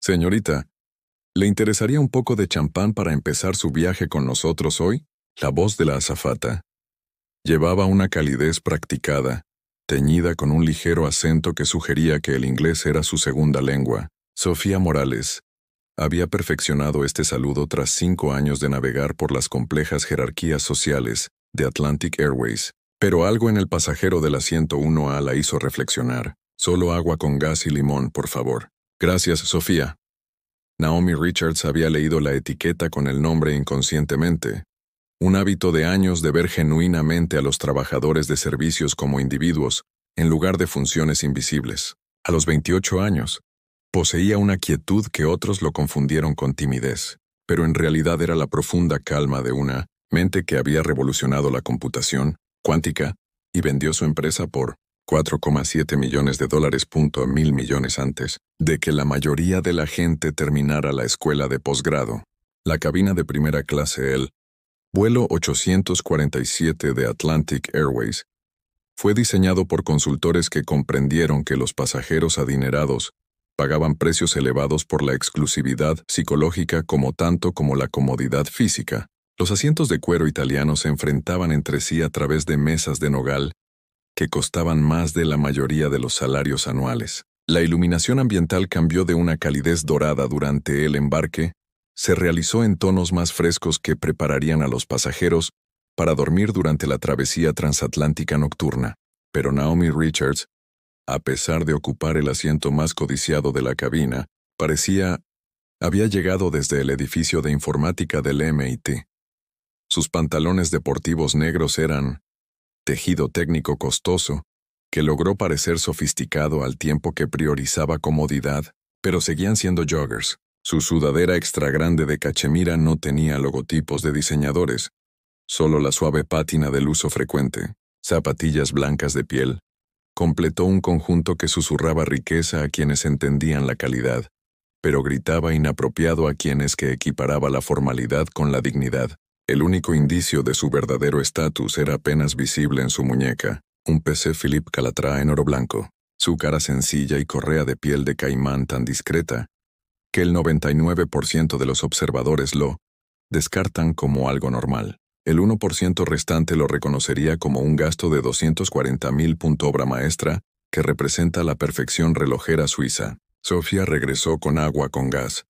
Señorita, ¿le interesaría un poco de champán para empezar su viaje con nosotros hoy? La voz de la azafata llevaba una calidez practicada, teñida con un ligero acento que sugería que el inglés era su segunda lengua. Sofía Morales había perfeccionado este saludo tras 5 años de navegar por las complejas jerarquías sociales de Atlantic Airways, pero algo en el pasajero del asiento 1A la hizo reflexionar. Solo agua con gas y limón, por favor. Gracias, Sofía. Naomi Richards había leído la etiqueta con el nombre inconscientemente, un hábito de años de ver genuinamente a los trabajadores de servicios como individuos, en lugar de funciones invisibles. A los 28 años, poseía una quietud que otros lo confundieron con timidez, pero en realidad era la profunda calma de una mente que había revolucionado la computación cuántica y vendió su empresa por $4,7 millones $1,000 millones antes de que la mayoría de la gente terminara la escuela de posgrado. La cabina de primera clase, el vuelo 847 de Atlantic Airways, fue diseñado por consultores que comprendieron que los pasajeros adinerados pagaban precios elevados por la exclusividad psicológica tanto como la comodidad física. Los asientos de cuero italianos se enfrentaban entre sí a través de mesas de nogal que costaban más de la mayoría de los salarios anuales. La iluminación ambiental cambió de una calidez dorada durante el embarque, se realizó en tonos más frescos que prepararían a los pasajeros para dormir durante la travesía transatlántica nocturna. Pero Naomi Richards, a pesar de ocupar el asiento más codiciado de la cabina, había llegado desde el edificio de informática del MIT. Sus pantalones deportivos negros eran tejido técnico costoso, que logró parecer sofisticado al tiempo que priorizaba comodidad, pero seguían siendo joggers. Su sudadera extra grande de cachemira no tenía logotipos de diseñadores, solo la suave pátina del uso frecuente. Zapatillas blancas de piel completó un conjunto que susurraba riqueza a quienes entendían la calidad, pero gritaba inapropiado a quienes que equiparaba la formalidad con la dignidad. El único indicio de su verdadero estatus era apenas visible en su muñeca, un PC Philippe Calatrava en oro blanco, su cara sencilla y correa de piel de caimán tan discreta que el 99% de los observadores lo descartan como algo normal. El 1% restante lo reconocería como un gasto de 240,000 obra maestra que representa la perfección relojera suiza. Sofía regresó con agua con gas,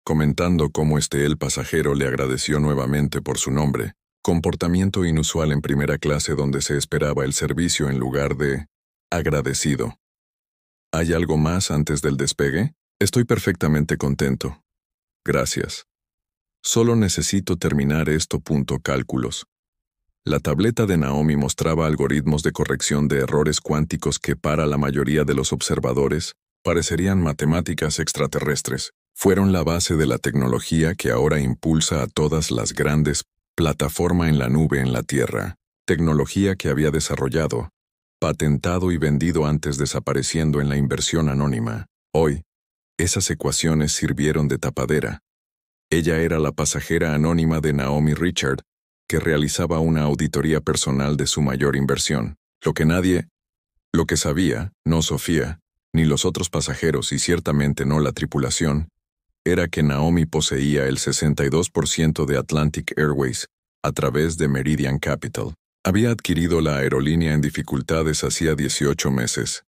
comentando cómo el pasajero le agradeció nuevamente por su nombre, comportamiento inusual en primera clase donde se esperaba el servicio en lugar de agradecido. ¿Hay algo más antes del despegue? Estoy perfectamente contento. Gracias. Solo necesito terminar esto. Cálculos. La tableta de Naomi mostraba algoritmos de corrección de errores cuánticos que para la mayoría de los observadores parecerían matemáticas extraterrestres. Fueron la base de la tecnología que ahora impulsa a todas las grandes plataformas en la nube en la Tierra. Tecnología que había desarrollado, patentado y vendido antes desapareciendo en la inversión anónima. Hoy, esas ecuaciones sirvieron de tapadera. Ella era la pasajera anónima de Naomi Richard, que realizaba una auditoría personal de su mayor inversión. Lo que sabía, no Sofía, ni los otros pasajeros y ciertamente no la tripulación, era que Naomi poseía el 62% de Atlantic Airways a través de Meridian Capital. Había adquirido la aerolínea en dificultades hacía 18 meses,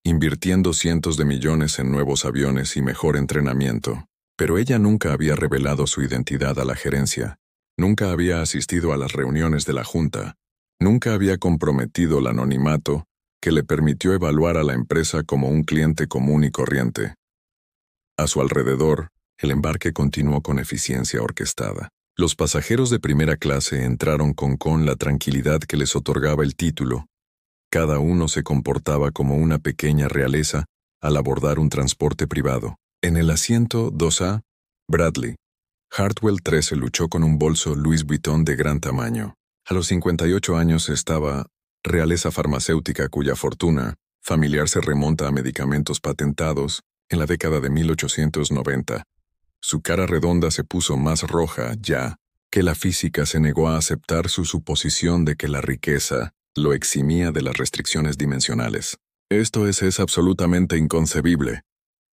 invirtiendo cientos de millones en nuevos aviones y mejor entrenamiento. Pero ella nunca había revelado su identidad a la gerencia, nunca había asistido a las reuniones de la junta, nunca había comprometido el anonimato que le permitió evaluar a la empresa como un cliente común y corriente. A su alrededor, el embarque continuó con eficiencia orquestada. Los pasajeros de primera clase entraron con la tranquilidad que les otorgaba el título. Cada uno se comportaba como una pequeña realeza al abordar un transporte privado. En el asiento 2A, Bradley Hartwell XIII luchó con un bolso Louis Vuitton de gran tamaño. A los 58 años estaba realeza farmacéutica cuya fortuna familiar se remonta a medicamentos patentados en la década de 1890. Su cara redonda se puso más roja ya que la física se negó a aceptar su suposición de que la riqueza lo eximía de las restricciones dimensionales. Esto es absolutamente inconcebible.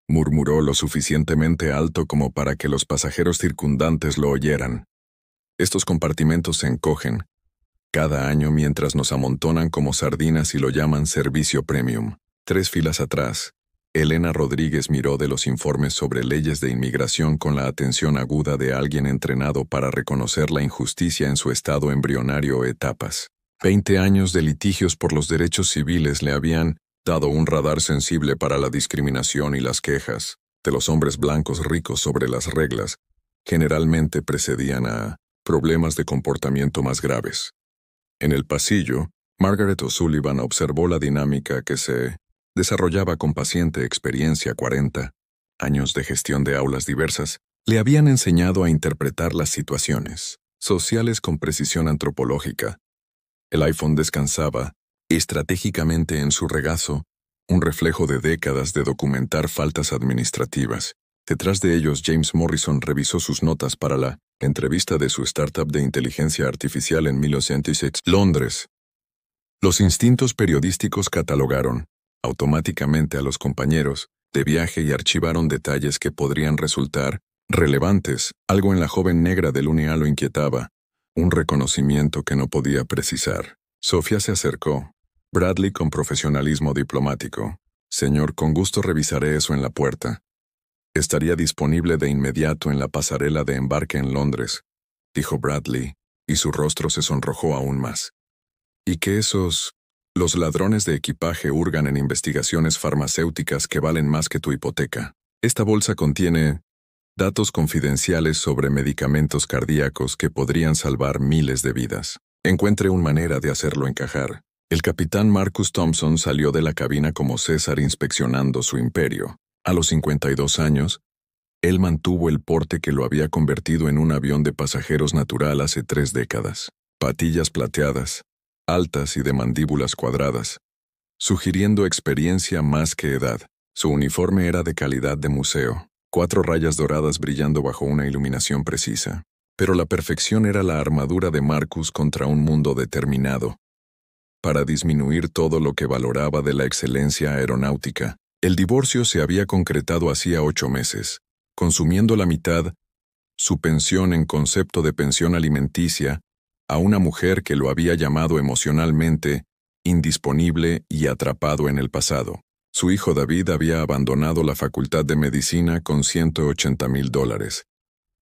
murmuró lo suficientemente alto como para que los pasajeros circundantes lo oyeran. Estos compartimentos se encogen cada año mientras nos amontonan como sardinas y lo llaman servicio premium. 3 filas atrás, Elena Rodríguez miró de los informes sobre leyes de inmigración con la atención aguda de alguien entrenado para reconocer la injusticia en su estado embrionario o etapas. 20 años de litigios por los derechos civiles le habían dado un radar sensible para la discriminación y las quejas de los hombres blancos ricos sobre las reglas. Generalmente precedían a problemas de comportamiento más graves. En el pasillo, Margaret O'Sullivan observó la dinámica que se desarrollaba con paciente experiencia. 40 años de gestión de aulas diversas le habían enseñado a interpretar las situaciones sociales con precisión antropológica. El iPhone descansaba estratégicamente en su regazo, un reflejo de décadas de documentar faltas administrativas. Detrás de ellos, James Morrison revisó sus notas para la entrevista de su startup de inteligencia artificial en 1906, Londres. Los instintos periodísticos catalogaron automáticamente a los compañeros de viaje y archivaron detalles que podrían resultar relevantes. Algo en la joven negra de Lunia lo inquietaba, un reconocimiento que no podía precisar. Sofía se acercó. Bradley con profesionalismo diplomático. Señor, con gusto revisaré eso en la puerta. Estaría disponible de inmediato en la pasarela de embarque en Londres, dijo Bradley, y su rostro se sonrojó aún más. Y que los ladrones de equipaje hurgan en investigaciones farmacéuticas que valen más que tu hipoteca. Esta bolsa contiene datos confidenciales sobre medicamentos cardíacos que podrían salvar miles de vidas. Encuentre una manera de hacerlo encajar. El capitán Marcus Thompson salió de la cabina como César inspeccionando su imperio. A los 52 años, él mantuvo el porte que lo había convertido en un avión de pasajeros natural hace 3 décadas. Patillas plateadas, altas y de mandíbulas cuadradas, sugiriendo experiencia más que edad. Su uniforme era de calidad de museo, 4 rayas doradas brillando bajo una iluminación precisa. Pero la perfección era la armadura de Marcus contra un mundo determinado para disminuir todo lo que valoraba de la excelencia aeronáutica. El divorcio se había concretado hacía 8 meses, consumiendo la mitad, su pensión en concepto de pensión alimenticia, a una mujer que lo había llamado emocionalmente indisponible y atrapado en el pasado. Su hijo David había abandonado la facultad de medicina con $180,000.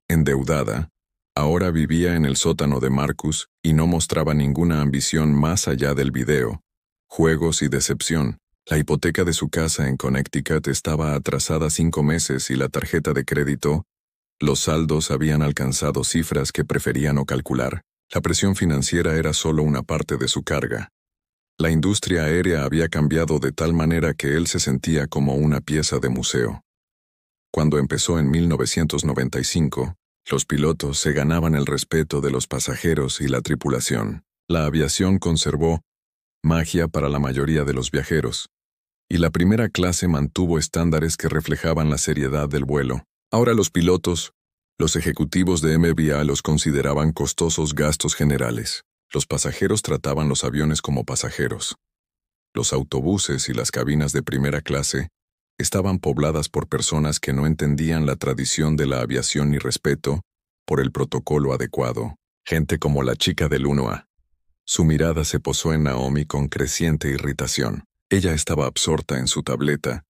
Endeudada, ahora vivía en el sótano de Marcus y no mostraba ninguna ambición más allá del video, juegos y decepción. La hipoteca de su casa en Connecticut estaba atrasada 5 meses y la tarjeta de crédito, los saldos habían alcanzado cifras que prefería no calcular. La presión financiera era solo una parte de su carga. La industria aérea había cambiado de tal manera que él se sentía como una pieza de museo. Cuando empezó en 1995, los pilotos se ganaban el respeto de los pasajeros y la tripulación. La aviación conservó magia para la mayoría de los viajeros, y la primera clase mantuvo estándares que reflejaban la seriedad del vuelo. Ahora los pilotos, los ejecutivos de MBA los consideraban costosos gastos generales. Los pasajeros trataban los aviones como pasajeros. Los autobuses y las cabinas de primera clase estaban pobladas por personas que no entendían la tradición de la aviación ni respeto por el protocolo adecuado. Gente como la chica del 1A. Su mirada se posó en Naomi con creciente irritación. Ella estaba absorta en su tableta,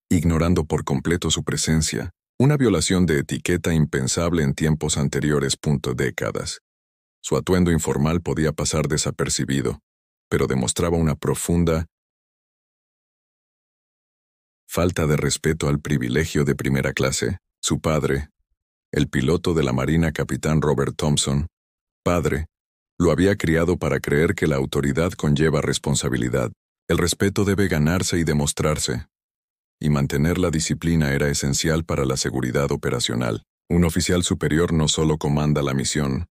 ignorando por completo su presencia, una violación de etiqueta impensable en tiempos anteriores. Décadas. Su atuendo informal podía pasar desapercibido, pero demostraba una profunda falta de respeto al privilegio de primera clase. Su padre, el piloto de la Marina capitán Robert Thompson, padre, lo había criado para creer que la autoridad conlleva responsabilidad. El respeto debe ganarse y demostrarse, y mantener la disciplina era esencial para la seguridad operacional. Un oficial superior no solo comanda la misión,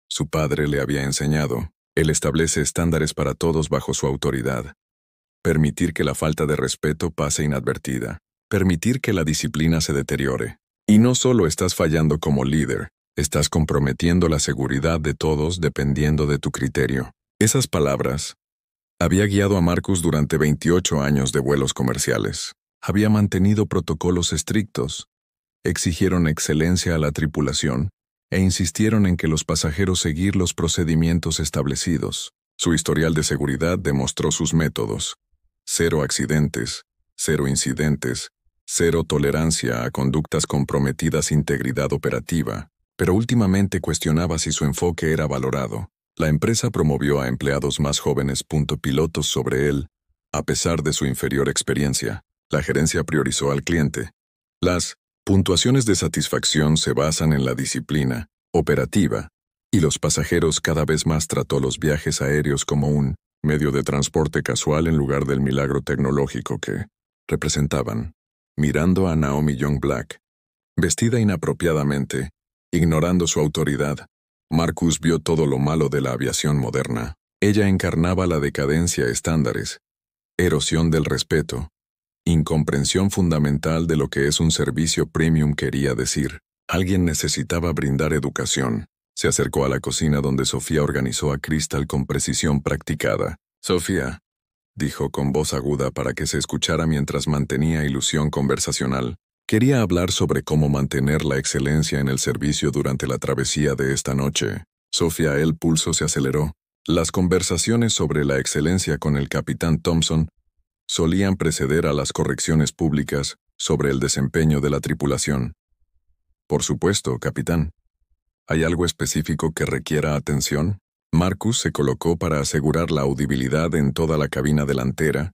su padre le había enseñado, él establece estándares para todos bajo su autoridad. Permitir que la falta de respeto pase inadvertida. Permitir que la disciplina se deteriore. Y no solo estás fallando como líder, estás comprometiendo la seguridad de todos dependiendo de tu criterio. Esas palabras había guiado a Marcus durante 28 años de vuelos comerciales. Había mantenido protocolos estrictos, exigieron excelencia a la tripulación e insistieron en que los pasajeros seguir los procedimientos establecidos. Su historial de seguridad demostró sus métodos. 0 accidentes, 0 incidentes, 0 tolerancia a conductas comprometidas integridad operativa, pero últimamente cuestionaba si su enfoque era valorado. La empresa promovió a empleados más jóvenes pilotos sobre él, a pesar de su inferior experiencia. La gerencia priorizó al cliente. Las puntuaciones de satisfacción se basan en la disciplina operativa, y los pasajeros cada vez más trató los viajes aéreos como un medio de transporte casual en lugar del milagro tecnológico que representaban. Mirando a Naomi Young Black, vestida inapropiadamente, ignorando su autoridad, Marcus vio todo lo malo de la aviación moderna. Ella encarnaba la decadencia estándares, erosión del respeto, incomprensión fundamental de lo que es un servicio premium quería decir. Alguien necesitaba brindar educación. Se acercó a la cocina donde Sofía organizó a Crystal con precisión practicada. «Sofía», dijo con voz aguda para que se escuchara mientras mantenía ilusión conversacional. Quería hablar sobre cómo mantener la excelencia en el servicio durante la travesía de esta noche. Sofía, el pulso se aceleró. Las conversaciones sobre la excelencia con el capitán Thompson solían preceder a las correcciones públicas sobre el desempeño de la tripulación. «Por supuesto, capitán. ¿Hay algo específico que requiera atención?» Marcus se colocó para asegurar la audibilidad en toda la cabina delantera,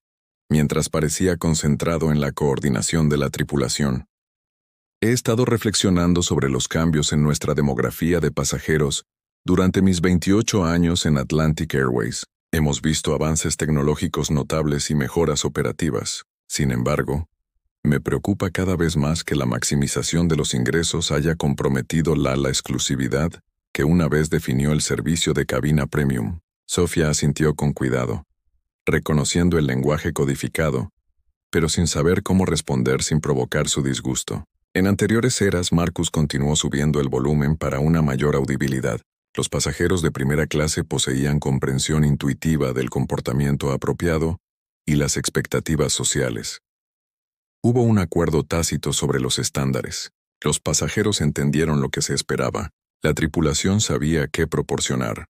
mientras parecía concentrado en la coordinación de la tripulación. «He estado reflexionando sobre los cambios en nuestra demografía de pasajeros durante mis 28 años en Atlantic Airways. Hemos visto avances tecnológicos notables y mejoras operativas. Sin embargo, me preocupa cada vez más que la maximización de los ingresos haya comprometido la exclusividad que una vez definió el servicio de cabina premium». Sofía asintió con cuidado, reconociendo el lenguaje codificado, pero sin saber cómo responder sin provocar su disgusto. En anteriores eras, Marcus continuó subiendo el volumen para una mayor audibilidad. Los pasajeros de primera clase poseían comprensión intuitiva del comportamiento apropiado y las expectativas sociales. Hubo un acuerdo tácito sobre los estándares. Los pasajeros entendieron lo que se esperaba. La tripulación sabía qué proporcionar.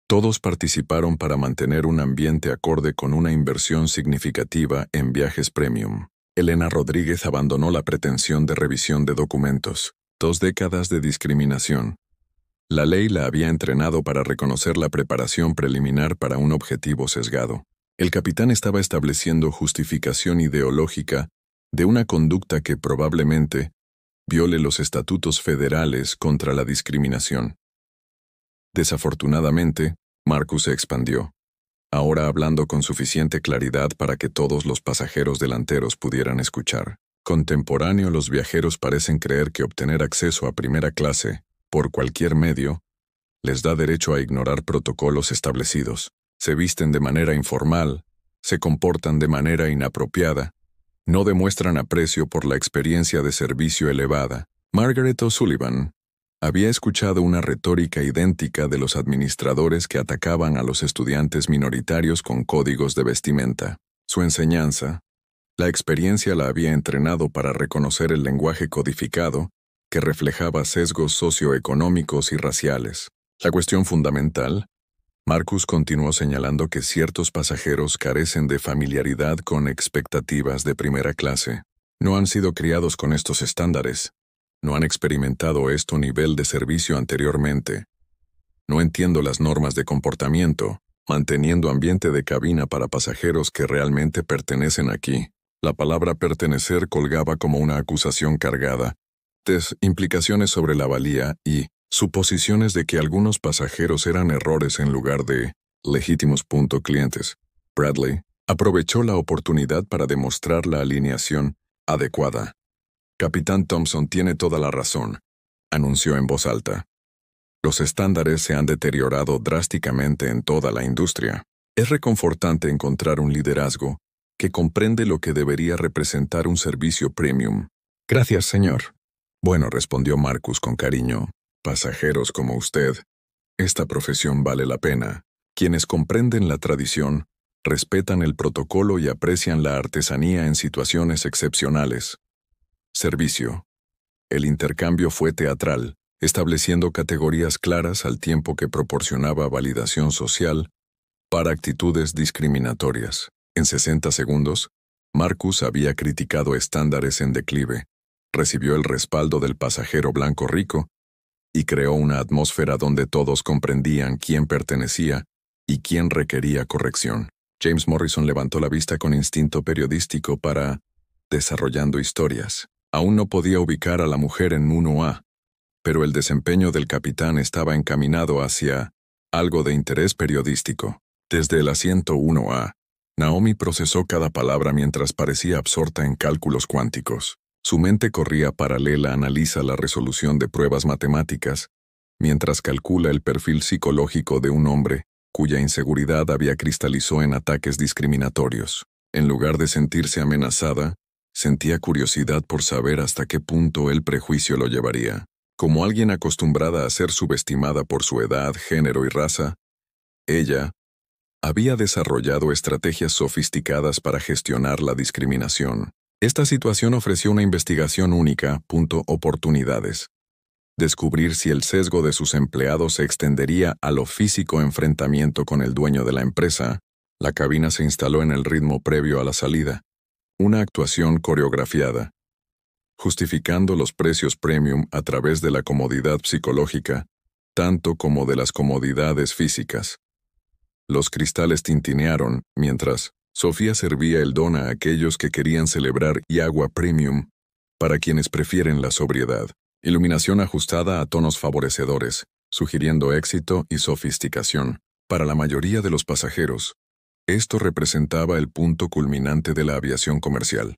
Todos participaron para mantener un ambiente acorde con una inversión significativa en viajes premium. Elena Rodríguez abandonó la pretensión de revisión de documentos. 2 décadas de discriminación. La ley la había entrenado para reconocer la preparación preliminar para un objetivo sesgado. El capitán estaba estableciendo justificación ideológica de una conducta que probablemente viole los estatutos federales contra la discriminación. Desafortunadamente, Marcus se expandió, ahora hablando con suficiente claridad para que todos los pasajeros delanteros pudieran escuchar. Contemporáneo, los viajeros parecen creer que obtener acceso a primera clase, por cualquier medio, les da derecho a ignorar protocolos establecidos. Se visten de manera informal, se comportan de manera inapropiada, no demuestran aprecio por la experiencia de servicio elevada. Margaret O'Sullivan había escuchado una retórica idéntica de los administradores que atacaban a los estudiantes minoritarios con códigos de vestimenta. Su enseñanza, la experiencia la había entrenado para reconocer el lenguaje codificado que reflejaba sesgos socioeconómicos y raciales. La cuestión fundamental, Marcus continuó señalando que ciertos pasajeros carecen de familiaridad con expectativas de primera clase. No han sido criados con estos estándares. No han experimentado este nivel de servicio anteriormente. No entiendo las normas de comportamiento, manteniendo ambiente de cabina para pasajeros que realmente pertenecen aquí. La palabra pertenecer colgaba como una acusación cargada de implicaciones sobre la valía y suposiciones de que algunos pasajeros eran errores en lugar de legítimos clientes. Bradley aprovechó la oportunidad para demostrar la alineación adecuada. «Capitán Thompson tiene toda la razón», anunció en voz alta. «Los estándares se han deteriorado drásticamente en toda la industria. Es reconfortante encontrar un liderazgo que comprende lo que debería representar un servicio premium». «Gracias, señor». «Bueno», respondió Marcus con cariño. «Pasajeros como usted. Esta profesión vale la pena. Quienes comprenden la tradición respetan el protocolo y aprecian la artesanía en situaciones excepcionales. Servicio. El intercambio fue teatral, estableciendo categorías claras al tiempo que proporcionaba validación social para actitudes discriminatorias. En 60 segundos, Marcus había criticado estándares en declive, recibió el respaldo del pasajero blanco rico y creó una atmósfera donde todos comprendían quién pertenecía y quién requería corrección. James Morrison levantó la vista con instinto periodístico para desarrollando historias. Aún no podía ubicar a la mujer en 1A, pero el desempeño del capitán estaba encaminado hacia algo de interés periodístico. Desde el asiento 1A, Naomi procesó cada palabra mientras parecía absorta en cálculos cuánticos. Su mente corría paralela, analiza la resolución de pruebas matemáticas, mientras calcula el perfil psicológico de un hombre cuya inseguridad había cristalizado en ataques discriminatorios. En lugar de sentirse amenazada, sentía curiosidad por saber hasta qué punto el prejuicio lo llevaría. Como alguien acostumbrada a ser subestimada por su edad, género y raza, ella había desarrollado estrategias sofisticadas para gestionar la discriminación. Esta situación ofreció una investigación única. Oportunidades. Descubrir si el sesgo de sus empleados se extendería a lo físico enfrentamiento con el dueño de la empresa. La cabina se instaló en el ritmo previo a la salida. Una actuación coreografiada, justificando los precios premium a través de la comodidad psicológica, tanto como de las comodidades físicas. Los cristales tintinearon mientras Sofía servía el don a aquellos que querían celebrar y agua premium para quienes prefieren la sobriedad. Iluminación ajustada a tonos favorecedores, sugiriendo éxito y sofisticación. Para la mayoría de los pasajeros, esto representaba el punto culminante de la aviación comercial.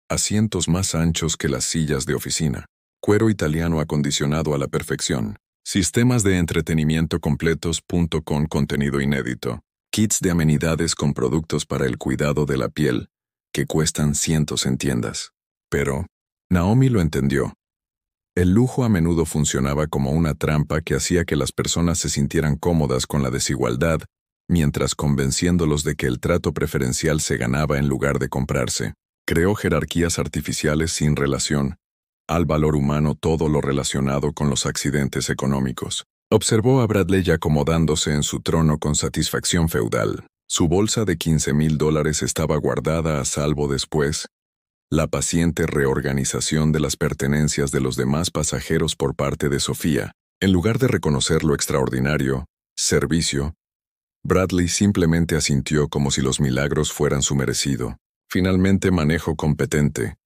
Asientos más anchos que las sillas de oficina. Cuero italiano acondicionado a la perfección. Sistemas de entretenimiento completos. Con contenido inédito. Kits de amenidades con productos para el cuidado de la piel, que cuestan cientos en tiendas. Pero Naomi lo entendió. El lujo a menudo funcionaba como una trampa que hacía que las personas se sintieran cómodas con la desigualdad, mientras convenciéndolos de que el trato preferencial se ganaba en lugar de comprarse. Creó jerarquías artificiales sin relación al valor humano, todo lo relacionado con los accidentes económicos. Observó a Bradley acomodándose en su trono con satisfacción feudal. Su bolsa de $15,000 estaba guardada a salvo después. La paciente reorganización de las pertenencias de los demás pasajeros por parte de Sofía. En lugar de reconocer lo extraordinario, servicio, Bradley simplemente asintió como si los milagros fueran su merecido. Finalmente, manejo competente,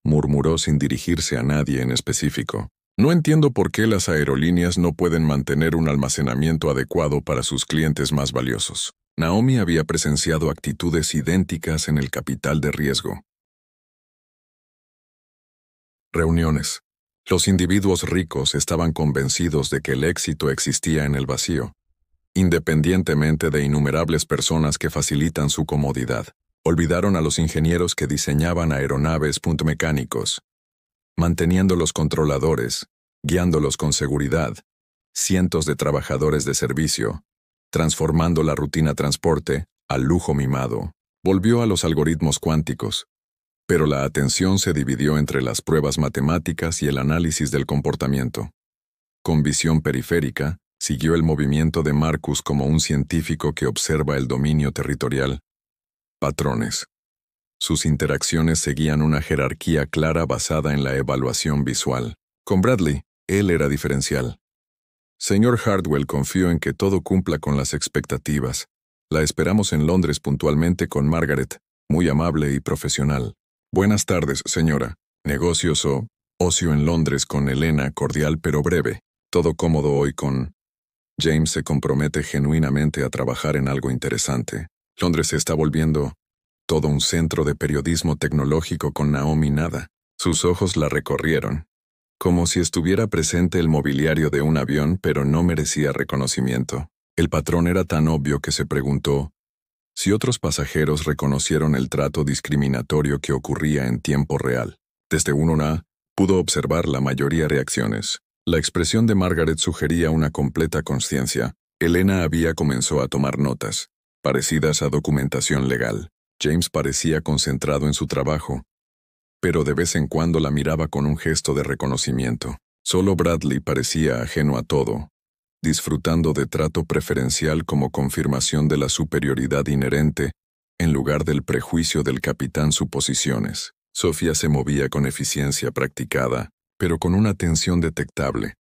murmuró sin dirigirse a nadie en específico. No entiendo por qué las aerolíneas no pueden mantener un almacenamiento adecuado para sus clientes más valiosos. Naomi había presenciado actitudes idénticas en el capital de riesgo. Reuniones. Los individuos ricos estaban convencidos de que el éxito existía en el vacío, independientemente de innumerables personas que facilitan su comodidad. Olvidaron a los ingenieros que diseñaban aeronaves. Mecánicos, manteniendo los controladores, guiándolos con seguridad, cientos de trabajadores de servicio, transformando la rutina transporte al lujo mimado. Volvió a los algoritmos cuánticos, pero la atención se dividió entre las pruebas matemáticas y el análisis del comportamiento. Con visión periférica, siguió el movimiento de Marcus como un científico que observa el dominio territorial. Patrones. Sus interacciones seguían una jerarquía clara basada en la evaluación visual. Con Bradley, él era diferencial. Señor Hardwell, confío en que todo cumpla con las expectativas. La esperamos en Londres puntualmente con Margaret, muy amable y profesional. Buenas tardes, señora. Negocios o ocio en Londres con Elena, cordial pero breve. Todo cómodo hoy con... James se compromete genuinamente a trabajar en algo interesante. Londres se está volviendo todo un centro de periodismo tecnológico con Naomi nada. Sus ojos la recorrieron, como si estuviera presente el mobiliario de un avión, pero no merecía reconocimiento. El patrón era tan obvio que se preguntó si otros pasajeros reconocieron el trato discriminatorio que ocurría en tiempo real. Desde 1A, pudo observar la mayoría reacciones. La expresión de Margaret sugería una completa consciencia. Elena comenzó a tomar notas. parecidas a documentación legal. James parecía concentrado en su trabajo, pero de vez en cuando la miraba con un gesto de reconocimiento. Solo Bradley parecía ajeno a todo, disfrutando de trato preferencial como confirmación de la superioridad inherente, en lugar del prejuicio del capitán suposiciones. Sofía se movía con eficiencia practicada, pero con una tensión detectable.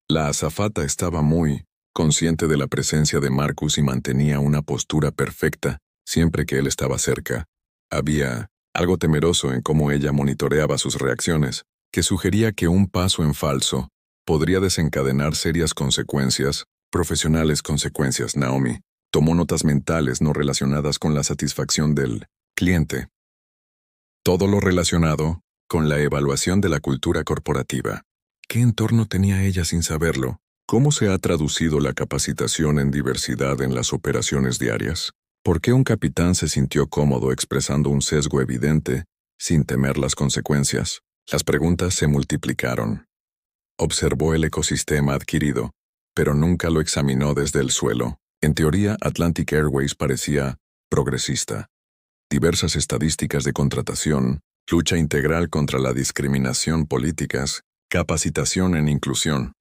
La azafata estaba muy consciente de la presencia de Marcus y mantenía una postura perfecta siempre que él estaba cerca. Había algo temeroso en cómo ella monitoreaba sus reacciones, que sugería que un paso en falso podría desencadenar serias consecuencias, profesionales consecuencias. Naomi tomó notas mentales no relacionadas con la satisfacción del cliente. Todo lo relacionado con la evaluación de la cultura corporativa. ¿Qué entorno tenía ella sin saberlo? ¿Cómo se ha traducido la capacitación en diversidad en las operaciones diarias? ¿Por qué un capitán se sintió cómodo expresando un sesgo evidente sin temer las consecuencias? Las preguntas se multiplicaron. Observó el ecosistema adquirido, pero nunca lo examinó desde el suelo. En teoría, Atlantic Airways parecía progresista. Diversas estadísticas de contratación, lucha integral contra la discriminación, políticas, capacitación en inclusión,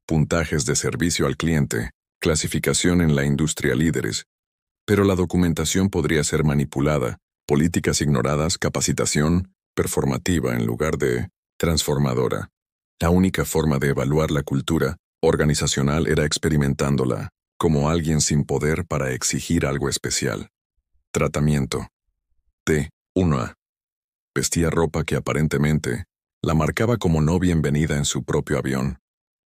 puntajes de servicio al cliente, clasificación en la industria líderes. Pero la documentación podría ser manipulada, políticas ignoradas, capacitación performativa en lugar de transformadora. La única forma de evaluar la cultura organizacional era experimentándola, como alguien sin poder para exigir algo especial. Tratamiento. T1A. Vestía ropa que aparentemente la marcaba como no bienvenida en su propio avión.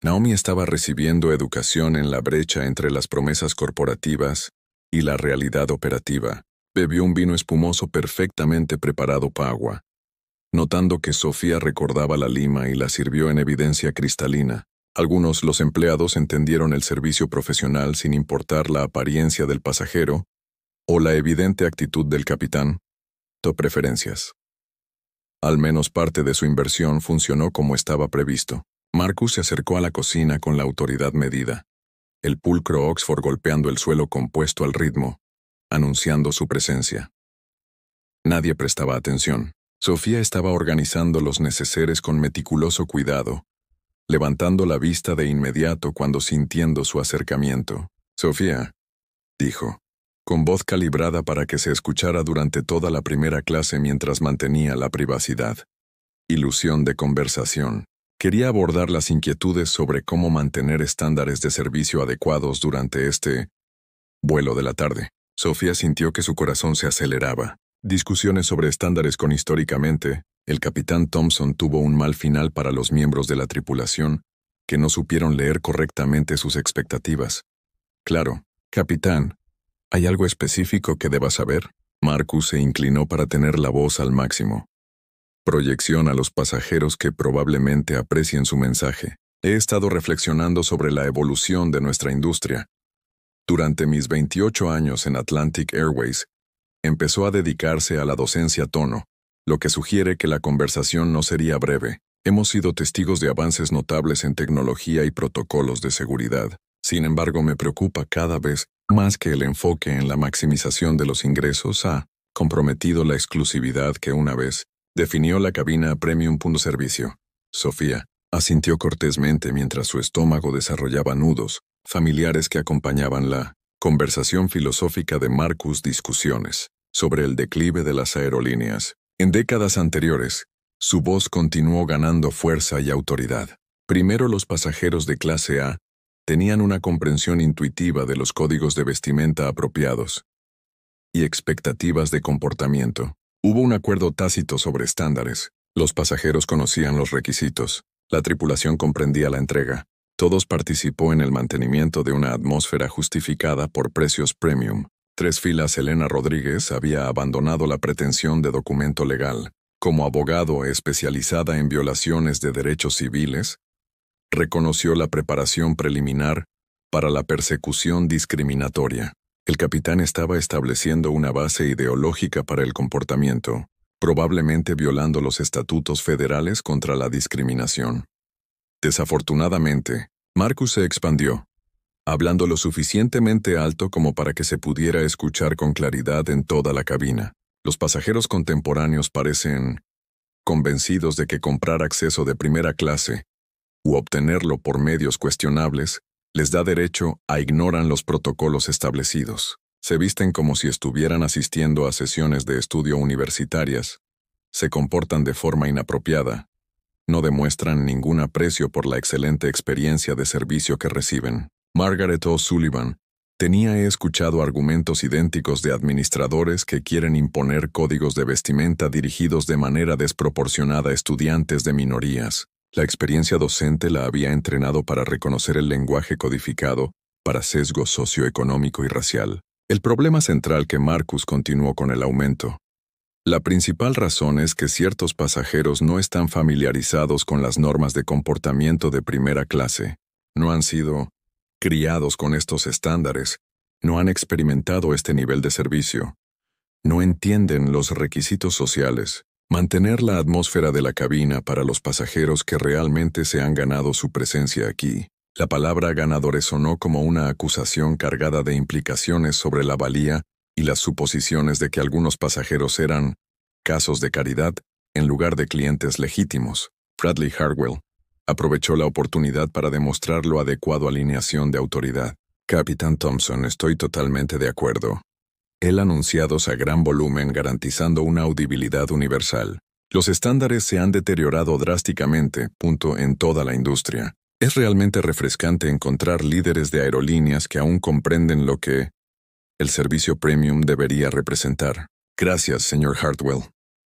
Naomi estaba recibiendo educación en la brecha entre las promesas corporativas y la realidad operativa. Bebió un vino espumoso perfectamente preparado para agua, notando que Sofía recordaba la lima y la sirvió en evidencia cristalina. Los empleados entendieron el servicio profesional sin importar la apariencia del pasajero o la evidente actitud del capitán. Preferencias. Al menos parte de su inversión funcionó como estaba previsto. Marcus se acercó a la cocina con la autoridad medida, el pulcro Oxford golpeando el suelo compuesto al ritmo, anunciando su presencia. Nadie prestaba atención. Sofía estaba organizando los neceseres con meticuloso cuidado, levantando la vista de inmediato cuando sintiendo su acercamiento. «Sofía», dijo, con voz calibrada para que se escuchara durante toda la primera clase mientras mantenía la privacidad. Ilusión de conversación. Quería abordar las inquietudes sobre cómo mantener estándares de servicio adecuados durante este vuelo de la tarde. Sofía sintió que su corazón se aceleraba. Discusiones sobre estándares con históricamente, el capitán Thompson tuvo un mal final para los miembros de la tripulación, que no supieron leer correctamente sus expectativas. «Claro, capitán. ¿Hay algo específico que deba saber?» Marcus se inclinó para tener la voz al máximo. Proyección a los pasajeros que probablemente aprecien su mensaje. He estado reflexionando sobre la evolución de nuestra industria. Durante mis 28 años en Atlantic Airways, empezó a dedicarse a la docencia a tono, lo que sugiere que la conversación no sería breve. Hemos sido testigos de avances notables en tecnología y protocolos de seguridad. Sin embargo, me preocupa cada vez más que el enfoque en la maximización de los ingresos ha comprometido la exclusividad que una vez definió la cabina premium. Servicio. Sofía asintió cortésmente mientras su estómago desarrollaba nudos familiares que acompañaban la conversación filosófica de Marcus. Discusiones sobre el declive de las aerolíneas. En décadas anteriores, su voz continuó ganando fuerza y autoridad. Primero, los pasajeros de clase A tenían una comprensión intuitiva de los códigos de vestimenta apropiados y expectativas de comportamiento. Hubo un acuerdo tácito sobre estándares. Los pasajeros conocían los requisitos. La tripulación comprendía la entrega. Todos participó en el mantenimiento de una atmósfera justificada por precios premium. 3 filas. Elena Rodríguez había abandonado la pretensión de documento legal. Como abogado especializada en violaciones de derechos civiles, reconoció la preparación preliminar para la persecución discriminatoria. El capitán estaba estableciendo una base ideológica para el comportamiento, probablemente violando los estatutos federales contra la discriminación. Desafortunadamente, Marcus se expandió. hablando lo suficientemente alto como para que se pudiera escuchar con claridad en toda la cabina. Los pasajeros contemporáneos parecen convencidos de que comprar acceso de primera clase u obtenerlo por medios cuestionables les da derecho a ignoran los protocolos establecidos. Se visten como si estuvieran asistiendo a sesiones de estudio universitarias, se comportan de forma inapropiada, no demuestran ningún aprecio por la excelente experiencia de servicio que reciben. Margaret O'Sullivan tenía escuchado argumentos idénticos de administradores que quieren imponer códigos de vestimenta dirigidos de manera desproporcionada a estudiantes de minorías. La experiencia docente la había entrenado para reconocer el lenguaje codificado para sesgo socioeconómico y racial. El problema central que Marcus continuó con el aumento. La principal razón es que ciertos pasajeros no están familiarizados con las normas de comportamiento de primera clase, no han sido criados con estos estándares, no han experimentado este nivel de servicio, no entienden los requisitos sociales. Mantener la atmósfera de la cabina para los pasajeros que realmente se han ganado su presencia aquí. La palabra ganadores sonó como una acusación cargada de implicaciones sobre la valía y las suposiciones de que algunos pasajeros eran casos de caridad en lugar de clientes legítimos. Bradley Hartwell aprovechó la oportunidad para demostrar lo adecuado alineación de autoridad. Capitán Thompson, estoy totalmente de acuerdo. Él anunciados a gran volumen garantizando una audibilidad universal. Los estándares se han deteriorado drásticamente, en toda la industria. Es realmente refrescante encontrar líderes de aerolíneas que aún comprenden lo que el servicio premium debería representar. Gracias, señor Hartwell,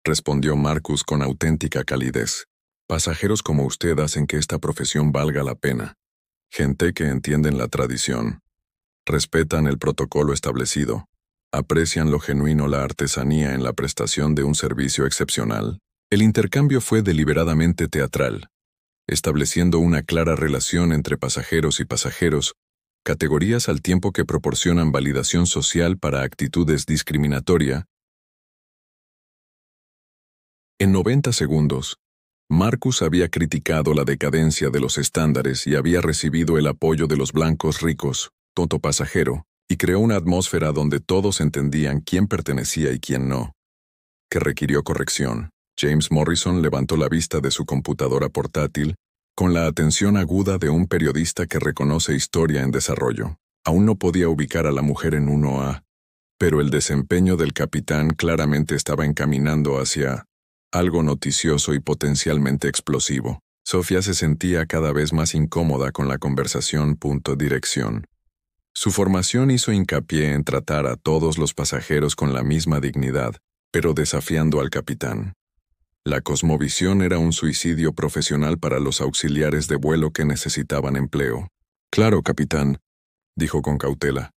respondió Marcus con auténtica calidez. Pasajeros como usted hacen que esta profesión valga la pena. Gente que entienden la tradición, respetan el protocolo establecido, aprecian lo genuino, la artesanía en la prestación de un servicio excepcional. El intercambio fue deliberadamente teatral, estableciendo una clara relación entre pasajeros y pasajeros, categorías al tiempo que proporcionan validación social para actitudes discriminatorias. En 90 segundos, Marcus había criticado la decadencia de los estándares y había recibido el apoyo de los blancos ricos, tonto pasajero, y creó una atmósfera donde todos entendían quién pertenecía y quién no, que requirió corrección. James Morrison levantó la vista de su computadora portátil con la atención aguda de un periodista que reconoce historia en desarrollo. Aún no podía ubicar a la mujer en 1A, pero el desempeño del capitán claramente estaba encaminando hacia algo noticioso y potencialmente explosivo. Sofía se sentía cada vez más incómoda con la conversación. Dirección. Su formación hizo hincapié en tratar a todos los pasajeros con la misma dignidad, pero desafiando al capitán. La cosmovisión era un suicidio profesional para los auxiliares de vuelo que necesitaban empleo. Claro, capitán, dijo con cautela.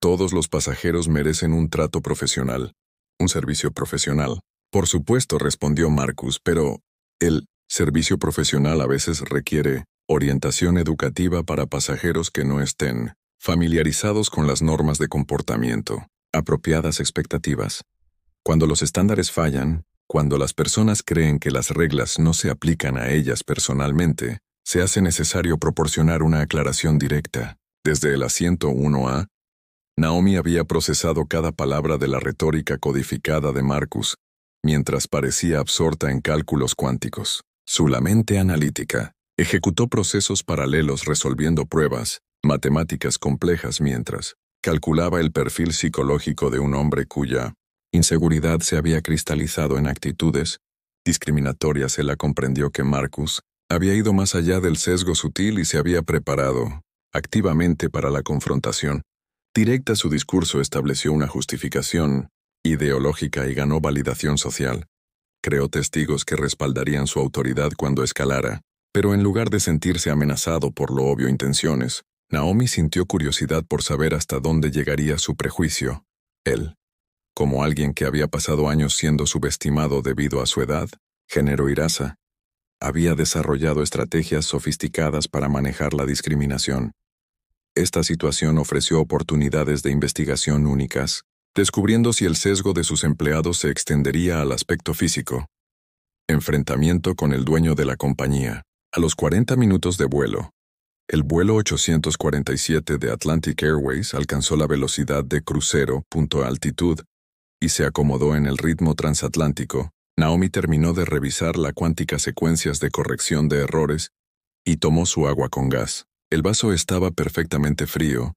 Todos los pasajeros merecen un trato profesional, un servicio profesional. Por supuesto, respondió Marcus, pero el servicio profesional a veces requiere orientación educativa para pasajeros que no estén familiarizados con las normas de comportamiento, apropiadas expectativas. Cuando los estándares fallan, cuando las personas creen que las reglas no se aplican a ellas personalmente, se hace necesario proporcionar una aclaración directa. Desde el asiento 1A, Naomi había procesado cada palabra de la retórica codificada de Marcus, mientras parecía absorta en cálculos cuánticos. Su mente analítica ejecutó procesos paralelos resolviendo pruebas matemáticas complejas mientras calculaba el perfil psicológico de un hombre cuya inseguridad se había cristalizado en actitudes discriminatorias. Ella comprendió que Marcus había ido más allá del sesgo sutil y se había preparado activamente para la confrontación directa. Su discurso estableció una justificación ideológica y ganó validación social. Creó testigos que respaldarían su autoridad cuando escalara, pero en lugar de sentirse amenazado por lo obvio intenciones, Naomi sintió curiosidad por saber hasta dónde llegaría su prejuicio. Él, como alguien que había pasado años siendo subestimado debido a su edad, género y raza, había desarrollado estrategias sofisticadas para manejar la discriminación. Esta situación ofreció oportunidades de investigación únicas, descubriendo si el sesgo de sus empleados se extendería al aspecto físico. Enfrentamiento con el dueño de la compañía. A los 40 minutos de vuelo, El vuelo 847 de Atlantic Airways alcanzó la velocidad de crucero, altitud, y se acomodó en el ritmo transatlántico. Naomi terminó de revisar la cuántica secuencias de corrección de errores y tomó su agua con gas. El vaso estaba perfectamente frío,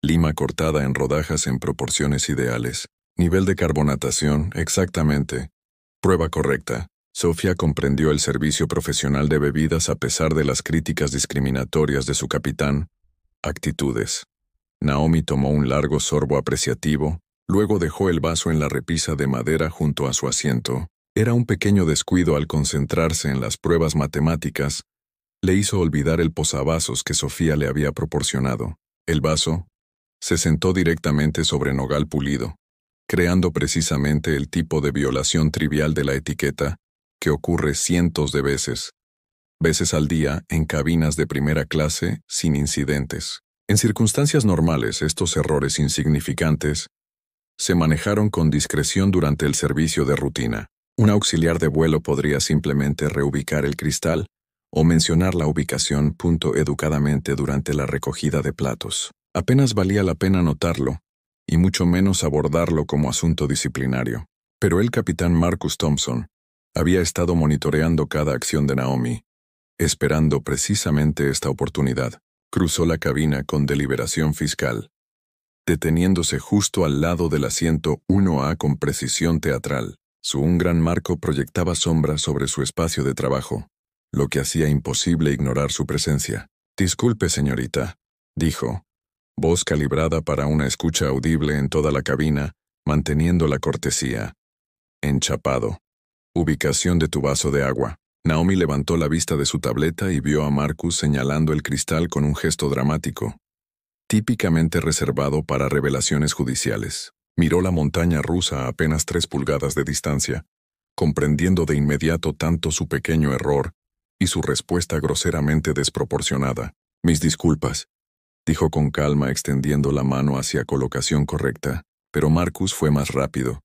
lima cortada en rodajas en proporciones ideales. Nivel de carbonatación, exactamente. Prueba correcta. Sofía comprendió el servicio profesional de bebidas a pesar de las críticas discriminatorias de su capitán. Actitudes. Naomi tomó un largo sorbo apreciativo, luego dejó el vaso en la repisa de madera junto a su asiento. Era un pequeño descuido al concentrarse en las pruebas matemáticas. Le hizo olvidar el posavasos que Sofía le había proporcionado. El vaso se sentó directamente sobre nogal pulido, creando precisamente el tipo de violación trivial de la etiqueta que ocurre cientos de veces al día en cabinas de primera clase sin incidentes. En circunstancias normales, estos errores insignificantes se manejaron con discreción durante el servicio de rutina. Un auxiliar de vuelo podría simplemente reubicar el cristal o mencionar la ubicación educadamente durante la recogida de platos. Apenas valía la pena notarlo, y mucho menos abordarlo como asunto disciplinario. Pero el capitán Marcus Thompson había estado monitoreando cada acción de Naomi, esperando precisamente esta oportunidad. Cruzó la cabina con deliberación fiscal, deteniéndose justo al lado del asiento 1A con precisión teatral. Un gran marco proyectaba sombras sobre su espacio de trabajo, lo que hacía imposible ignorar su presencia. «Disculpe, señorita», dijo, voz calibrada para una escucha audible en toda la cabina, manteniendo la cortesía. «Enchapado. Ubicación de tu vaso de agua». Naomi levantó la vista de su tableta y vio a Marcus señalando el cristal con un gesto dramático, típicamente reservado para revelaciones judiciales. Miró la montaña rusa a apenas 3 pulgadas de distancia, comprendiendo de inmediato tanto su pequeño error y su respuesta groseramente desproporcionada. «Mis disculpas», dijo con calma extendiendo la mano hacia colocación correcta, pero Marcus fue más rápido,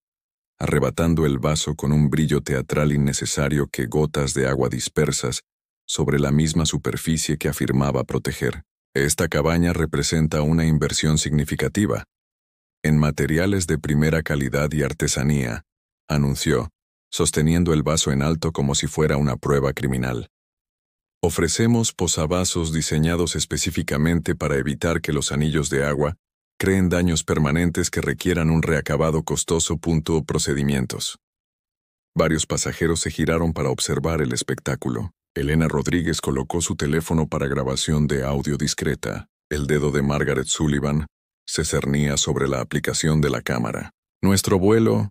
arrebatando el vaso con un brillo teatral innecesario que gotas de agua dispersas sobre la misma superficie que afirmaba proteger. «Esta cabaña representa una inversión significativa en materiales de primera calidad y artesanía», anunció, sosteniendo el vaso en alto como si fuera una prueba criminal. «Ofrecemos posavasos diseñados específicamente para evitar que los anillos de agua creen daños permanentes que requieran un reacabado costoso. Procedimientos». Varios pasajeros se giraron para observar el espectáculo. Elena Rodríguez colocó su teléfono para grabación de audio discreta. El dedo de Margaret Sullivan se cernía sobre la aplicación de la cámara. «Nuestro vuelo».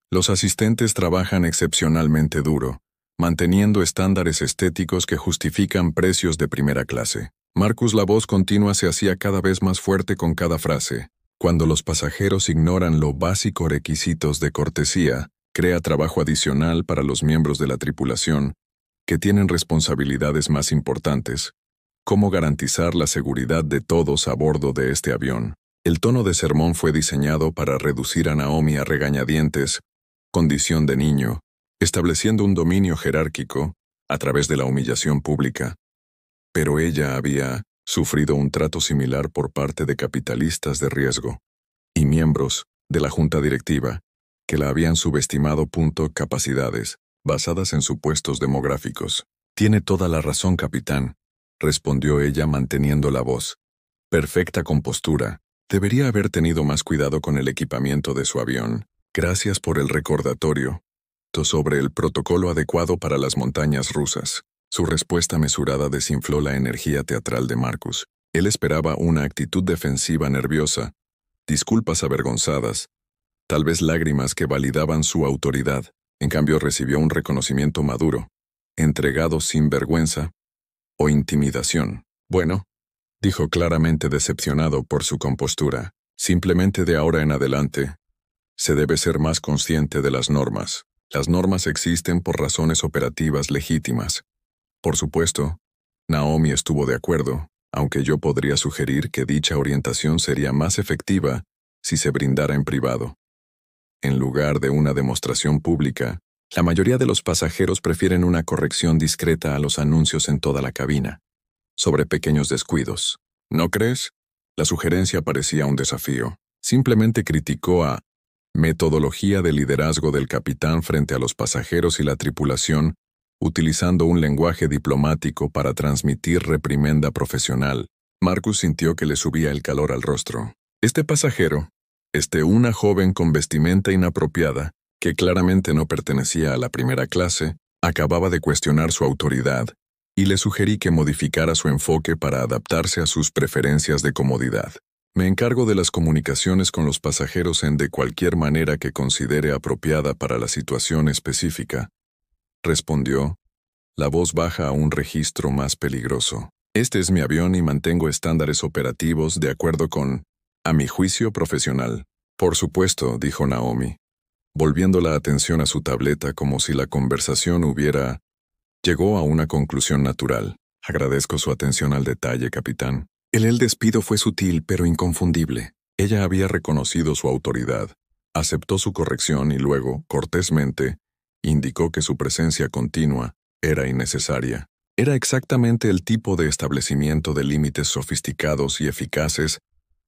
Los asistentes trabajan excepcionalmente duro, manteniendo estándares estéticos que justifican precios de primera clase. Marcus, la voz continua se hacía cada vez más fuerte con cada frase. «Cuando los pasajeros ignoran los básicos requisitos de cortesía, crea trabajo adicional para los miembros de la tripulación, que tienen responsabilidades más importantes. ¿Cómo garantizar la seguridad de todos a bordo de este avión?» El tono de sermón fue diseñado para reducir a Naomi a regañadientes, condición de niño, estableciendo un dominio jerárquico a través de la humillación pública. Pero ella había sufrido un trato similar por parte de capitalistas de riesgo y miembros de la junta directiva que la habían subestimado. Capacidades basadas en supuestos demográficos. «Tiene toda la razón, capitán», respondió ella manteniendo la voz. «Perfecta compostura. Debería haber tenido más cuidado con el equipamiento de su avión. Gracias por el recordatorio sobre el protocolo adecuado para las montañas rusas». Su respuesta mesurada desinfló la energía teatral de Marcus. Él esperaba una actitud defensiva nerviosa, disculpas avergonzadas, tal vez lágrimas que validaban su autoridad. En cambio recibió un reconocimiento maduro, entregado sin vergüenza o intimidación. «Bueno», dijo claramente decepcionado por su compostura, «simplemente de ahora en adelante se debe ser más consciente de las normas. Las normas existen por razones operativas legítimas». Por supuesto, Naomi estuvo de acuerdo, aunque yo podría sugerir que dicha orientación sería más efectiva si se brindara en privado. En lugar de una demostración pública, la mayoría de los pasajeros prefieren una corrección discreta a los anuncios en toda la cabina. sobre pequeños descuidos. ¿No crees? La sugerencia parecía un desafío. Simplemente criticó a metodología de liderazgo del capitán frente a los pasajeros y la tripulación, utilizando un lenguaje diplomático para transmitir reprimenda profesional. Marcus sintió que le subía el calor al rostro. Este pasajero, una joven con vestimenta inapropiada, que claramente no pertenecía a la primera clase, acababa de cuestionar su autoridad, y le sugerí que modificara su enfoque para adaptarse a sus preferencias de comodidad. Me encargo de las comunicaciones con los pasajeros de cualquier manera que considere apropiada para la situación específica, respondió, la voz baja a un registro más peligroso. Este es mi avión y mantengo estándares operativos de acuerdo con, a mi juicio profesional. Por supuesto, dijo Naomi, volviendo la atención a su tableta como si la conversación llegó a una conclusión natural. Agradezco su atención al detalle, capitán. El despido fue sutil pero inconfundible. Ella había reconocido su autoridad, aceptó su corrección y luego, cortésmente, indicó que su presencia continua era innecesaria. Era exactamente el tipo de establecimiento de límites sofisticados y eficaces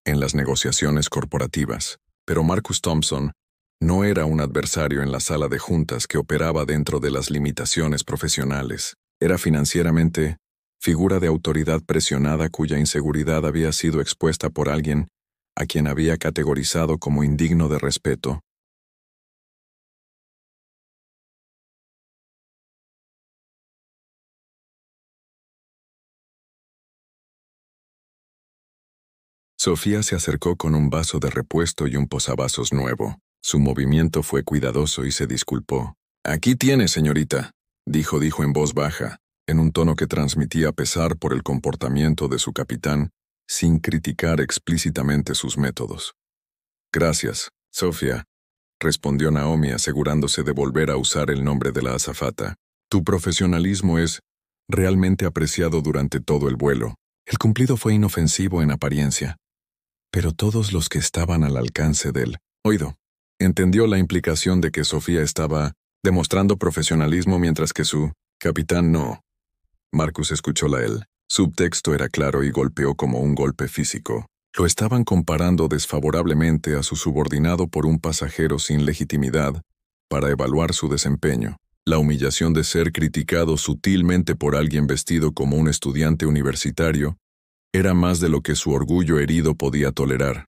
en las negociaciones corporativas. Pero Marcus Thompson no era un adversario en la sala de juntas que operaba dentro de las limitaciones profesionales. Era financieramente figura de autoridad presionada cuya inseguridad había sido expuesta por alguien a quien había categorizado como indigno de respeto. Sofía se acercó con un vaso de repuesto y un posavasos nuevo. Su movimiento fue cuidadoso y se disculpó. «Aquí tiene, señorita», dijo en voz baja, en un tono que transmitía pesar por el comportamiento de su capitán, sin criticar explícitamente sus métodos. «Gracias, Sofía», respondió Naomi asegurándose de volver a usar el nombre de la azafata. «Tu profesionalismo es realmente apreciado durante todo el vuelo». El cumplido fue inofensivo en apariencia, pero todos los que estaban al alcance del oído entendió la implicación de que Sofía estaba demostrando profesionalismo mientras que su capitán no. Marcus escuchó el subtexto era claro y golpeó como un golpe físico. Lo estaban comparando desfavorablemente a su subordinado por un pasajero sin legitimidad para evaluar su desempeño. La humillación de ser criticado sutilmente por alguien vestido como un estudiante universitario era más de lo que su orgullo herido podía tolerar.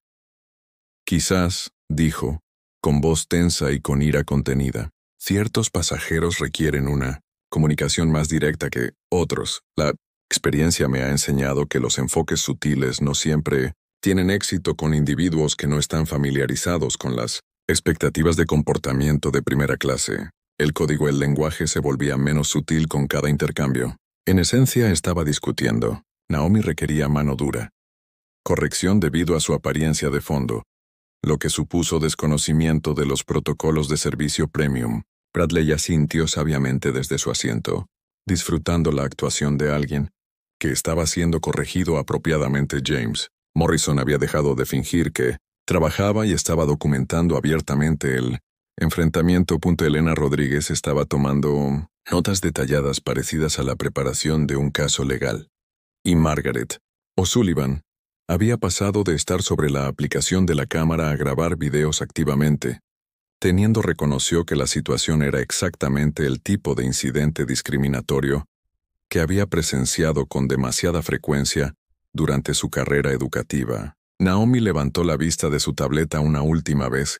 «Quizás», dijo, con voz tensa y con ira contenida, «ciertos pasajeros requieren una comunicación más directa que otros. La experiencia me ha enseñado que los enfoques sutiles no siempre tienen éxito con individuos que no están familiarizados con las expectativas de comportamiento de primera clase. El código del lenguaje se volvía menos sutil con cada intercambio. En esencia estaba discutiendo. Naomi requería mano dura. Corrección debido a su apariencia de fondo, lo que supuso desconocimiento de los protocolos de servicio premium. Bradley asintió sabiamente desde su asiento, disfrutando la actuación de alguien que estaba siendo corregido apropiadamente. James Morrison había dejado de fingir que trabajaba y estaba documentando abiertamente el enfrentamiento. Elena Rodríguez estaba tomando notas detalladas parecidas a la preparación de un caso legal. Y Margaret O'Sullivan había pasado de estar sobre la aplicación de la cámara a grabar videos activamente. Teniendo reconoció que la situación era exactamente el tipo de incidente discriminatorio que había presenciado con demasiada frecuencia durante su carrera educativa. Naomi levantó la vista de su tableta una última vez,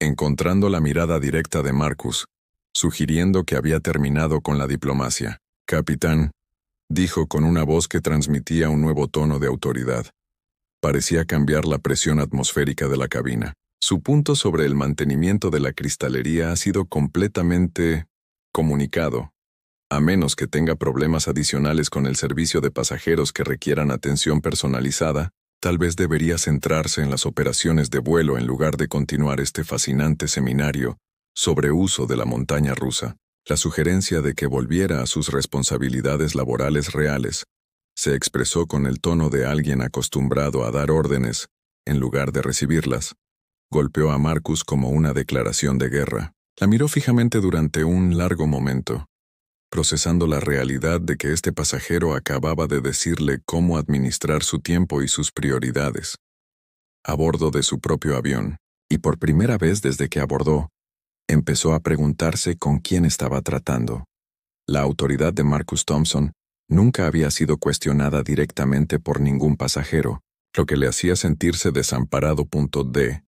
encontrando la mirada directa de Marcus, sugiriendo que había terminado con la diplomacia. «Capitán», dijo con una voz que transmitía un nuevo tono de autoridad. Parecía cambiar la presión atmosférica de la cabina. Su punto sobre el mantenimiento de la cristalería ha sido completamente comunicado. A menos que tenga problemas adicionales con el servicio de pasajeros que requieran atención personalizada, tal vez debería centrarse en las operaciones de vuelo en lugar de continuar este fascinante seminario sobre uso de la montaña rusa. La sugerencia de que volviera a sus responsabilidades laborales reales se expresó con el tono de alguien acostumbrado a dar órdenes en lugar de recibirlas. Golpeó a Marcus como una declaración de guerra. La miró fijamente durante un largo momento. procesando la realidad de que este pasajero acababa de decirle cómo administrar su tiempo y sus prioridades. A bordo de su propio avión, y por primera vez desde que abordó, empezó a preguntarse con quién estaba tratando. La autoridad de Marcus Thompson nunca había sido cuestionada directamente por ningún pasajero, lo que le hacía sentirse desamparado. D.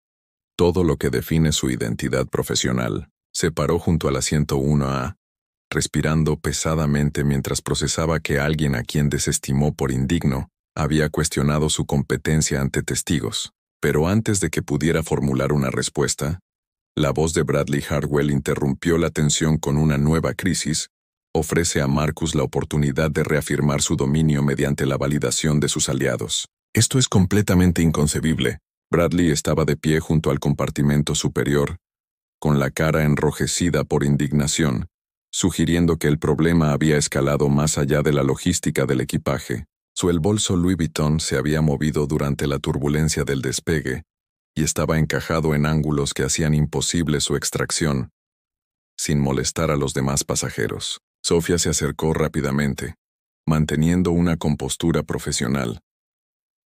Todo lo que define su identidad profesional. Se paró junto al asiento 1A, respirando pesadamente mientras procesaba que alguien a quien desestimó por indigno había cuestionado su competencia ante testigos. Pero antes de que pudiera formular una respuesta, la voz de Bradley Hartwell interrumpió la tensión con una nueva crisis. Ofrece a Marcus la oportunidad de reafirmar su dominio mediante la validación de sus aliados. Esto es completamente inconcebible. Bradley estaba de pie junto al compartimento superior, con la cara enrojecida por indignación, sugiriendo que el problema había escalado más allá de la logística del equipaje. El bolso Louis Vuitton se había movido durante la turbulencia del despegue y estaba encajado en ángulos que hacían imposible su extracción, sin molestar a los demás pasajeros. Sofía se acercó rápidamente, manteniendo una compostura profesional.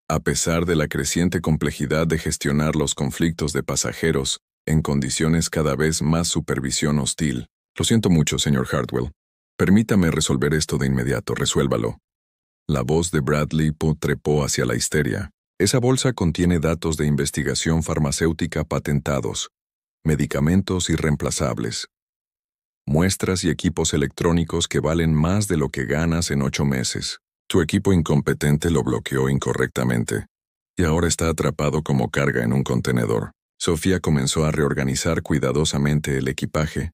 A pesar de la creciente complejidad de gestionar los conflictos de pasajeros en condiciones cada vez más supervisión hostil. Lo siento mucho, señor Hartwell. Permítame resolver esto de inmediato, resuélvalo. La voz de Bradley trepó hacia la histeria. Esa bolsa contiene datos de investigación farmacéutica patentados, medicamentos irreemplazables, muestras y equipos electrónicos que valen más de lo que ganas en 8 meses. Tu equipo incompetente lo bloqueó incorrectamente, y ahora está atrapado como carga en un contenedor. Sofía comenzó a reorganizar cuidadosamente el equipaje,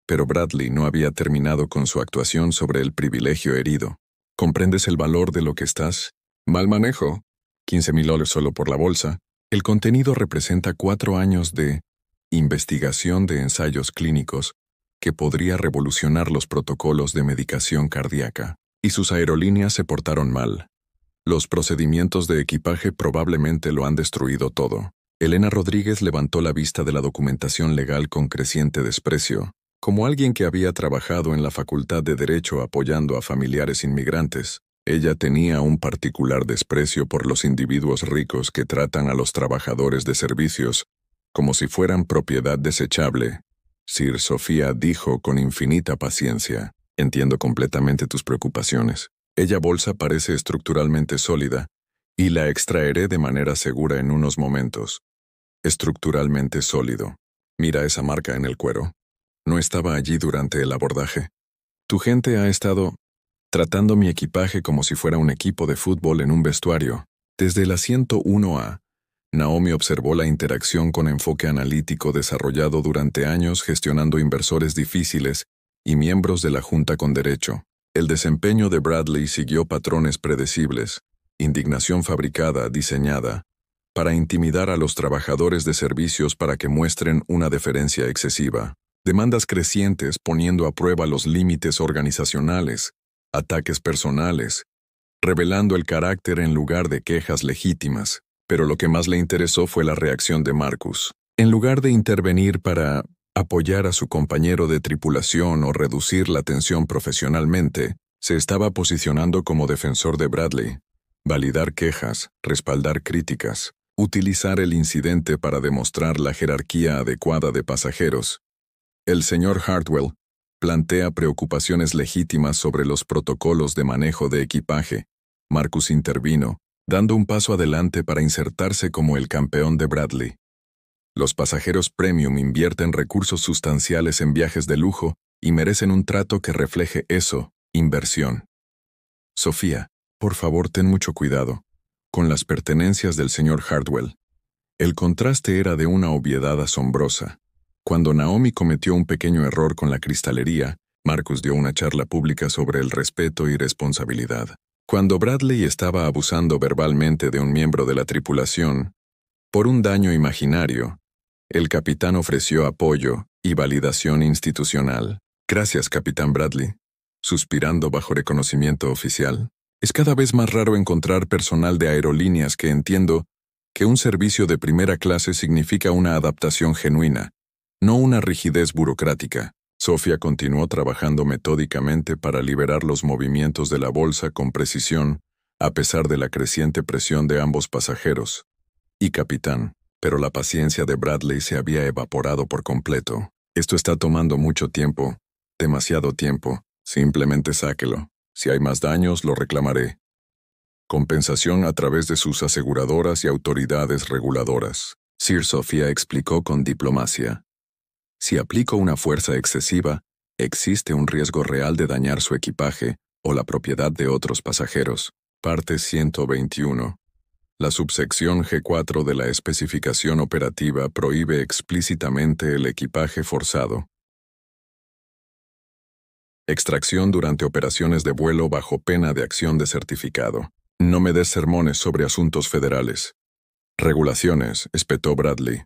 pero Bradley no había terminado con su actuación sobre el privilegio herido. ¿Comprendes el valor de lo que estás? Mal manejo. $15,000 solo por la bolsa. El contenido representa 4 años de investigación de ensayos clínicos que podría revolucionar los protocolos de medicación cardíaca. Y sus aerolíneas se portaron mal. Los procedimientos de equipaje probablemente lo han destruido todo. Elena Rodríguez levantó la vista de la documentación legal con creciente desprecio. Como alguien que había trabajado en la Facultad de Derecho apoyando a familiares inmigrantes, ella tenía un particular desprecio por los individuos ricos que tratan a los trabajadores de servicios como si fueran propiedad desechable. Sir Sofía dijo con infinita paciencia: entiendo completamente tus preocupaciones. Ella bolsa parece estructuralmente sólida y la extraeré de manera segura en unos momentos. Estructuralmente sólido. Mira esa marca en el cuero. No estaba allí durante el abordaje. Tu gente ha estado tratando mi equipaje como si fuera un equipo de fútbol en un vestuario. Desde el asiento 1A, Naomi observó la interacción con enfoque analítico desarrollado durante años gestionando inversores difíciles y miembros de la Junta con derecho. El desempeño de Bradley siguió patrones predecibles, indignación fabricada, diseñada, para intimidar a los trabajadores de servicios para que muestren una deferencia excesiva. Demandas crecientes poniendo a prueba los límites organizacionales, ataques personales, revelando el carácter en lugar de quejas legítimas. Pero lo que más le interesó fue la reacción de Marcus. En lugar de intervenir para apoyar a su compañero de tripulación o reducir la tensión profesionalmente, se estaba posicionando como defensor de Bradley. Validar quejas, respaldar críticas, utilizar el incidente para demostrar la jerarquía adecuada de pasajeros. El señor Hartwell plantea preocupaciones legítimas sobre los protocolos de manejo de equipaje. Marcus intervino, dando un paso adelante para insertarse como el campeón de Bradley. Los pasajeros premium invierten recursos sustanciales en viajes de lujo y merecen un trato que refleje eso, inversión. Sofía, por favor, ten mucho cuidado con las pertenencias del señor Hartwell. El contraste era de una obviedad asombrosa. Cuando Naomi cometió un pequeño error con la cristalería, Marcus dio una charla pública sobre el respeto y responsabilidad. Cuando Bradley estaba abusando verbalmente de un miembro de la tripulación, por un daño imaginario, el capitán ofreció apoyo y validación institucional. Gracias, capitán Bradley. Suspirando bajo reconocimiento oficial. Es cada vez más raro encontrar personal de aerolíneas que entiendo que un servicio de primera clase significa una adaptación genuina, no una rigidez burocrática. Sofía continuó trabajando metódicamente para liberar los movimientos de la bolsa con precisión, a pesar de la creciente presión de ambos pasajeros y capitán, pero la paciencia de Bradley se había evaporado por completo. Esto está tomando mucho tiempo, demasiado tiempo. Simplemente sáquelo. Si hay más daños, lo reclamaré. Compensación a través de sus aseguradoras y autoridades reguladoras. Sir Sofía explicó con diplomacia. Si aplico una fuerza excesiva, existe un riesgo real de dañar su equipaje o la propiedad de otros pasajeros. Parte 121. La subsección G4 de la especificación operativa prohíbe explícitamente el equipaje forzado. Extracción durante operaciones de vuelo bajo pena de acción de certificado. No me des sermones sobre asuntos federales. Regulaciones, espetó Bradley.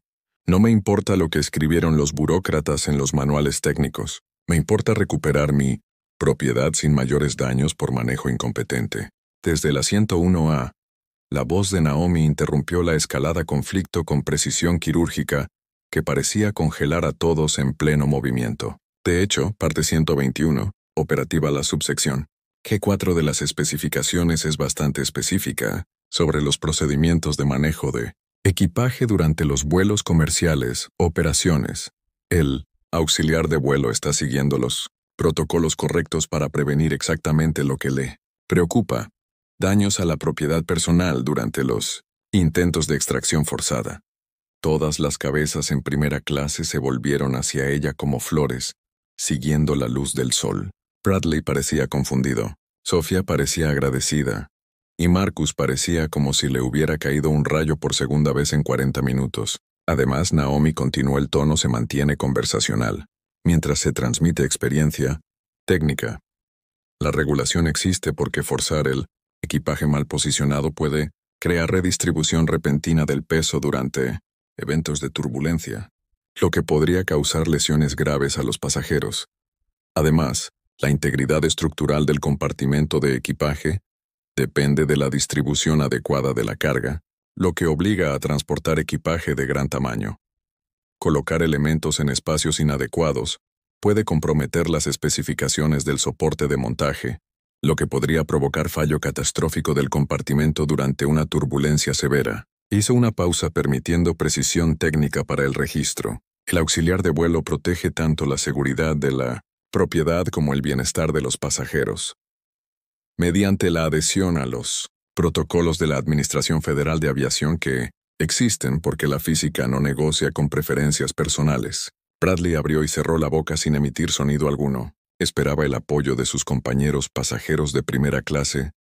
No me importa lo que escribieron los burócratas en los manuales técnicos. Me importa recuperar mi propiedad sin mayores daños por manejo incompetente. Desde el asiento 1A, la voz de Naomi interrumpió la escalada conflicto con precisión quirúrgica que parecía congelar a todos en pleno movimiento. De hecho, parte 121, operativa la subsección. G4 de las especificaciones es bastante específica sobre los procedimientos de manejo de equipaje durante los vuelos comerciales, operaciones. El auxiliar de vuelo está siguiendo los protocolos correctos para prevenir exactamente lo que le preocupa: daños a la propiedad personal durante los intentos de extracción forzada. Todas las cabezas en primera clase se volvieron hacia ella como flores, siguiendo la luz del sol. Bradley parecía confundido, Sofía parecía agradecida, y Marcus parecía como si le hubiera caído un rayo por segunda vez en 40 minutos. Además, Naomi continuó: el tono se mantiene conversacional, mientras se transmite experiencia técnica. La regulación existe porque forzar el equipaje mal posicionado puede crear redistribución repentina del peso durante eventos de turbulencia, lo que podría causar lesiones graves a los pasajeros. Además, la integridad estructural del compartimento de equipaje depende de la distribución adecuada de la carga, lo que obliga a transportar equipaje de gran tamaño. Colocar elementos en espacios inadecuados puede comprometer las especificaciones del soporte de montaje, lo que podría provocar fallo catastrófico del compartimento durante una turbulencia severa. Hizo una pausa permitiendo precisión técnica para el registro. El auxiliar de vuelo protege tanto la seguridad de la propiedad como el bienestar de los pasajeros. Mediante la adhesión a los protocolos de la Administración Federal de Aviación que existen porque la física no negocia con preferencias personales. Bradley abrió y cerró la boca sin emitir sonido alguno. Esperaba el apoyo de sus compañeros pasajeros de primera clase.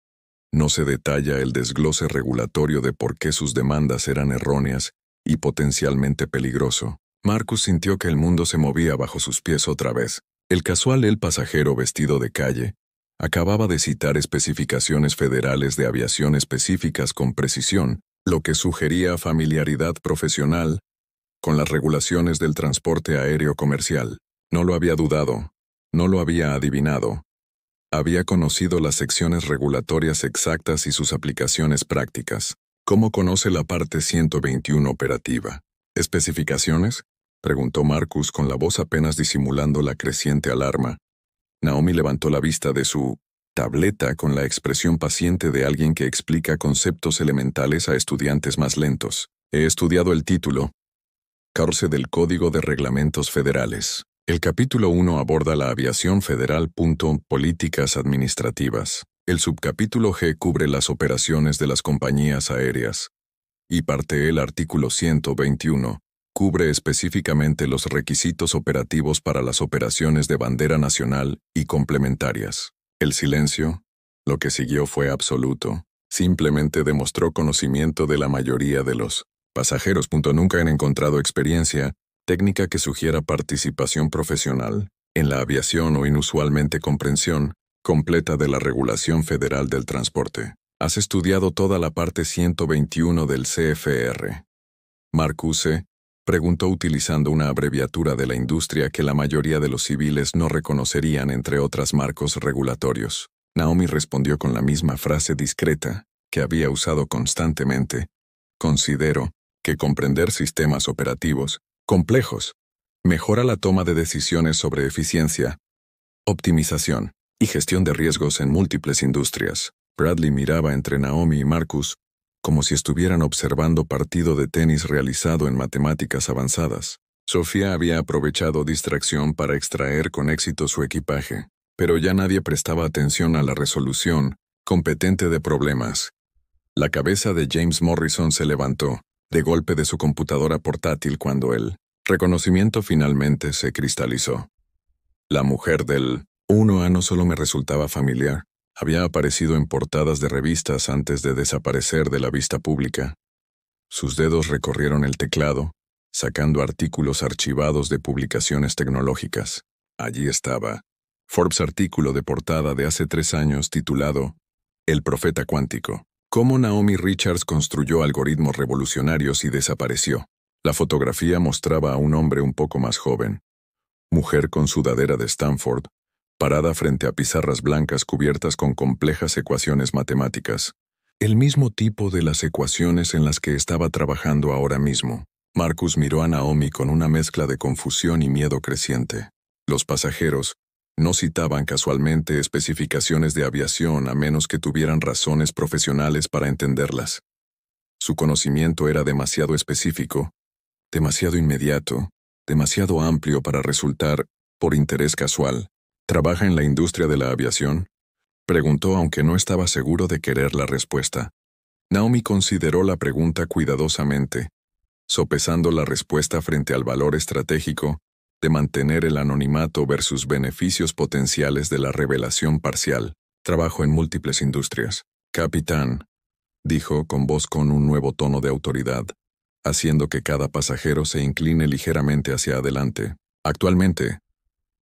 No se detalla el desglose regulatorio de por qué sus demandas eran erróneas y potencialmente peligroso. Marcus sintió que el mundo se movía bajo sus pies otra vez. El casual pasajero vestido de calle acababa de citar especificaciones federales de aviación específicas con precisión, lo que sugería familiaridad profesional con las regulaciones del transporte aéreo comercial. No lo había dudado, no lo había adivinado. Había conocido las secciones regulatorias exactas y sus aplicaciones prácticas. ¿Cómo conoce la parte 121 operativa? ¿Especificaciones?, preguntó Marcus con la voz apenas disimulando la creciente alarma. Naomi levantó la vista de su tableta con la expresión paciente de alguien que explica conceptos elementales a estudiantes más lentos. He estudiado el título 14 del Código de Reglamentos Federales. El capítulo 1 aborda la aviación federal. Políticas administrativas. El subcapítulo G cubre las operaciones de las compañías aéreas. Y parte el artículo 121 cubre específicamente los requisitos operativos para las operaciones de bandera nacional y complementarias. El silencio, lo que siguió, fue absoluto. Simplemente demostró conocimiento de la mayoría de los pasajeros. Nunca han encontrado experiencia técnica que sugiera participación profesional en la aviación o inusualmente comprensión completa de la regulación federal del transporte. Has estudiado toda la parte 121 del CFR. Marcus preguntó utilizando una abreviatura de la industria que la mayoría de los civiles no reconocerían entre otros marcos regulatorios. Naomi respondió con la misma frase discreta que había usado constantemente. Considero que comprender sistemas operativos complejos Mejora la toma de decisiones sobre eficiencia, optimización y gestión de riesgos en múltiples industrias. Bradley miraba entre Naomi y Marcus como si estuvieran observando partido de tenis realizado en matemáticas avanzadas. Sofía había aprovechado distracción para extraer con éxito su equipaje, pero ya nadie prestaba atención a la resolución competente de problemas. La cabeza de James Morrison se levantó, de golpe de su computadora portátil cuando el reconocimiento finalmente se cristalizó. La mujer del 1A no solo me resultaba familiar, había aparecido en portadas de revistas antes de desaparecer de la vista pública. Sus dedos recorrieron el teclado, sacando artículos archivados de publicaciones tecnológicas. Allí estaba. Forbes artículo de portada de hace 3 años titulado El profeta cuántico. Cómo Naomi Richards construyó algoritmos revolucionarios y desapareció. La fotografía mostraba a un hombre un poco más joven. Mujer con sudadera de Stanford, parada frente a pizarras blancas cubiertas con complejas ecuaciones matemáticas. El mismo tipo de las ecuaciones en las que estaba trabajando ahora mismo. Marcus miró a Naomi con una mezcla de confusión y miedo creciente. Los pasajeros no citaban casualmente especificaciones de aviación a menos que tuvieran razones profesionales para entenderlas. Su conocimiento era demasiado específico, demasiado inmediato, demasiado amplio para resultar, por interés casual. ¿Trabaja en la industria de la aviación? Preguntó aunque no estaba seguro de querer la respuesta. Naomi consideró la pregunta cuidadosamente, sopesando la respuesta frente al valor estratégico de mantener el anonimato versus beneficios potenciales de la revelación parcial. Trabajo en múltiples industrias. Capitán, dijo con voz con un nuevo tono de autoridad, haciendo que cada pasajero se incline ligeramente hacia adelante. Actualmente,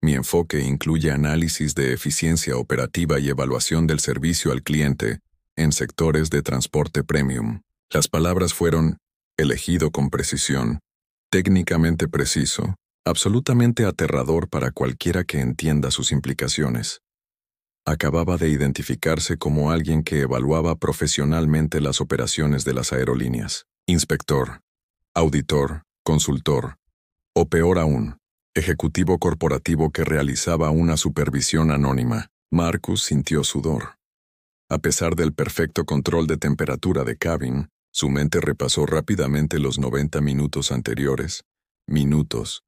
mi enfoque incluye análisis de eficiencia operativa y evaluación del servicio al cliente en sectores de transporte premium. Las palabras fueron elegido con precisión, técnicamente preciso, absolutamente aterrador para cualquiera que entienda sus implicaciones. Acababa de identificarse como alguien que evaluaba profesionalmente las operaciones de las aerolíneas. Inspector, auditor, consultor, o peor aún, ejecutivo corporativo que realizaba una supervisión anónima. Marcus sintió sudor. A pesar del perfecto control de temperatura de cabin, su mente repasó rápidamente los 90 minutos anteriores. Minutos.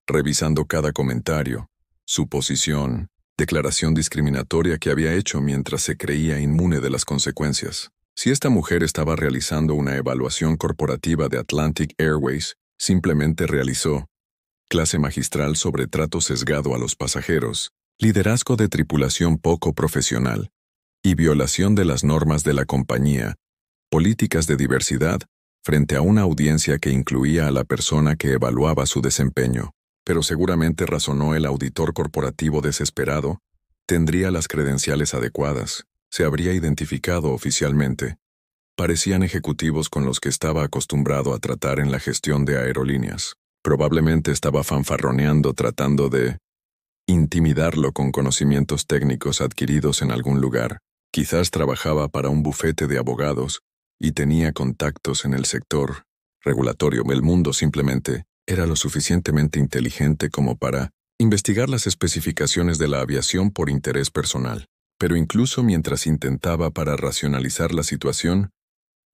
Revisando cada comentario, suposición, declaración discriminatoria que había hecho mientras se creía inmune de las consecuencias. Si esta mujer estaba realizando una evaluación corporativa de Atlantic Airways, simplemente realizó clase magistral sobre trato sesgado a los pasajeros, liderazgo de tripulación poco profesional y violación de las normas de la compañía, políticas de diversidad frente a una audiencia que incluía a la persona que evaluaba su desempeño. Pero seguramente razonó el auditor corporativo desesperado, tendría las credenciales adecuadas, se habría identificado oficialmente. Parecían ejecutivos con los que estaba acostumbrado a tratar en la gestión de aerolíneas. Probablemente estaba fanfarroneando tratando de intimidarlo con conocimientos técnicos adquiridos en algún lugar. Quizás trabajaba para un bufete de abogados y tenía contactos en el sector regulatorio. El mundo simplemente era lo suficientemente inteligente como para investigar las especificaciones de la aviación por interés personal. Pero incluso mientras intentaba para racionalizar la situación,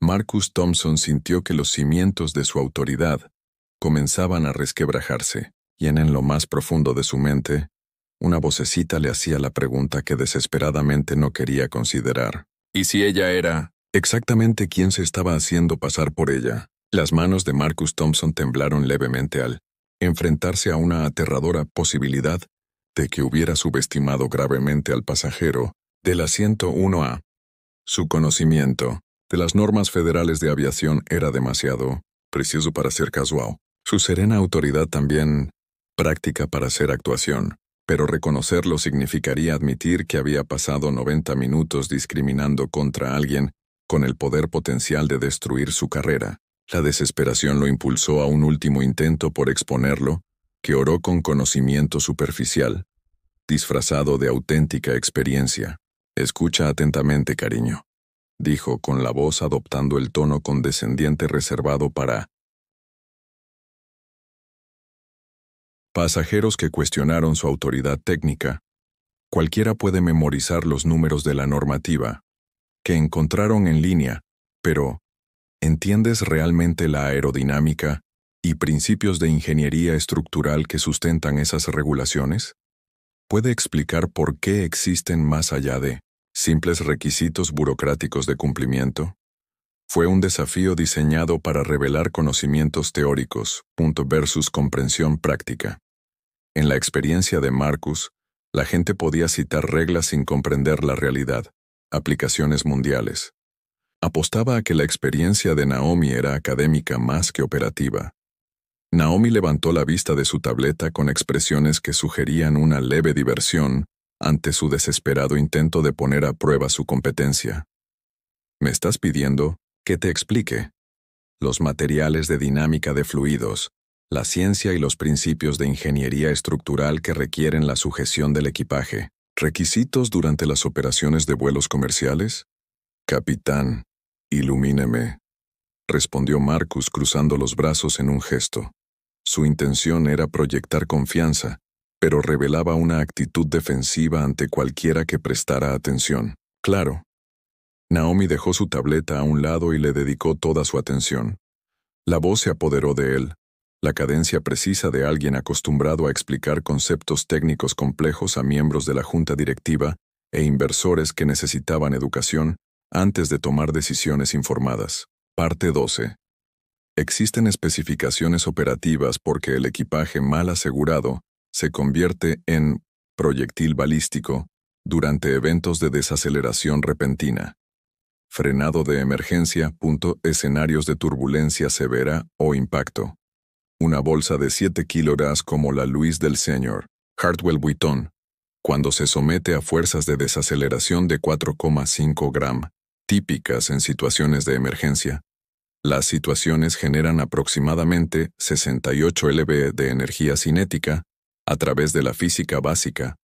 Marcus Thompson sintió que los cimientos de su autoridad comenzaban a resquebrajarse, y en lo más profundo de su mente, una vocecita le hacía la pregunta que desesperadamente no quería considerar. ¿Y si ella era exactamente quién se estaba haciendo pasar por ella? Las manos de Marcus Thompson temblaron levemente al enfrentarse a una aterradora posibilidad de que hubiera subestimado gravemente al pasajero del asiento 1A. Su conocimiento de las normas federales de aviación era demasiado preciso para ser casual. Su serena autoridad también práctica para ser actuación, pero reconocerlo significaría admitir que había pasado 90 minutos discriminando contra alguien con el poder potencial de destruir su carrera. La desesperación lo impulsó a un último intento por exponerlo, que oró con conocimiento superficial, disfrazado de auténtica experiencia. Escucha atentamente, cariño, dijo con la voz adoptando el tono condescendiente reservado para Pasajeros que cuestionaron su autoridad técnica. Cualquiera puede memorizar los números de la normativa, que encontraron en línea, pero ¿entiendes realmente la aerodinámica y principios de ingeniería estructural que sustentan esas regulaciones? ¿Puede explicar por qué existen más allá de simples requisitos burocráticos de cumplimiento? Fue un desafío diseñado para revelar conocimientos teóricos, versus comprensión práctica. En la experiencia de Marcus, la gente podía citar reglas sin comprender la realidad, aplicaciones mundiales. Apostaba a que la experiencia de Naomi era académica más que operativa. Naomi levantó la vista de su tableta con expresiones que sugerían una leve diversión ante su desesperado intento de poner a prueba su competencia. ¿Me estás pidiendo que te explique? Los materiales de dinámica de fluidos, la ciencia y los principios de ingeniería estructural que requieren la sujeción del equipaje. ¿Requisitos durante las operaciones de vuelos comerciales? Capitán, ilumíneme, respondió Marcus cruzando los brazos en un gesto. Su intención era proyectar confianza, pero revelaba una actitud defensiva ante cualquiera que prestara atención. Claro. Naomi dejó su tableta a un lado y le dedicó toda su atención. La voz se apoderó de él, la cadencia precisa de alguien acostumbrado a explicar conceptos técnicos complejos a miembros de la junta directiva e inversores que necesitaban educación antes de tomar decisiones informadas. Parte 12. Existen especificaciones operativas porque el equipaje mal asegurado se convierte en proyectil balístico durante eventos de desaceleración repentina. Frenado de emergencia, escenarios de turbulencia severa o impacto. Una bolsa de 7 kilogramos como la Louis del Sr. Hartwell Vuitton, cuando se somete a fuerzas de desaceleración de 4,5 gramos, típicas en situaciones de emergencia. Las situaciones generan aproximadamente 68 lb de energía cinética a través de la física básica.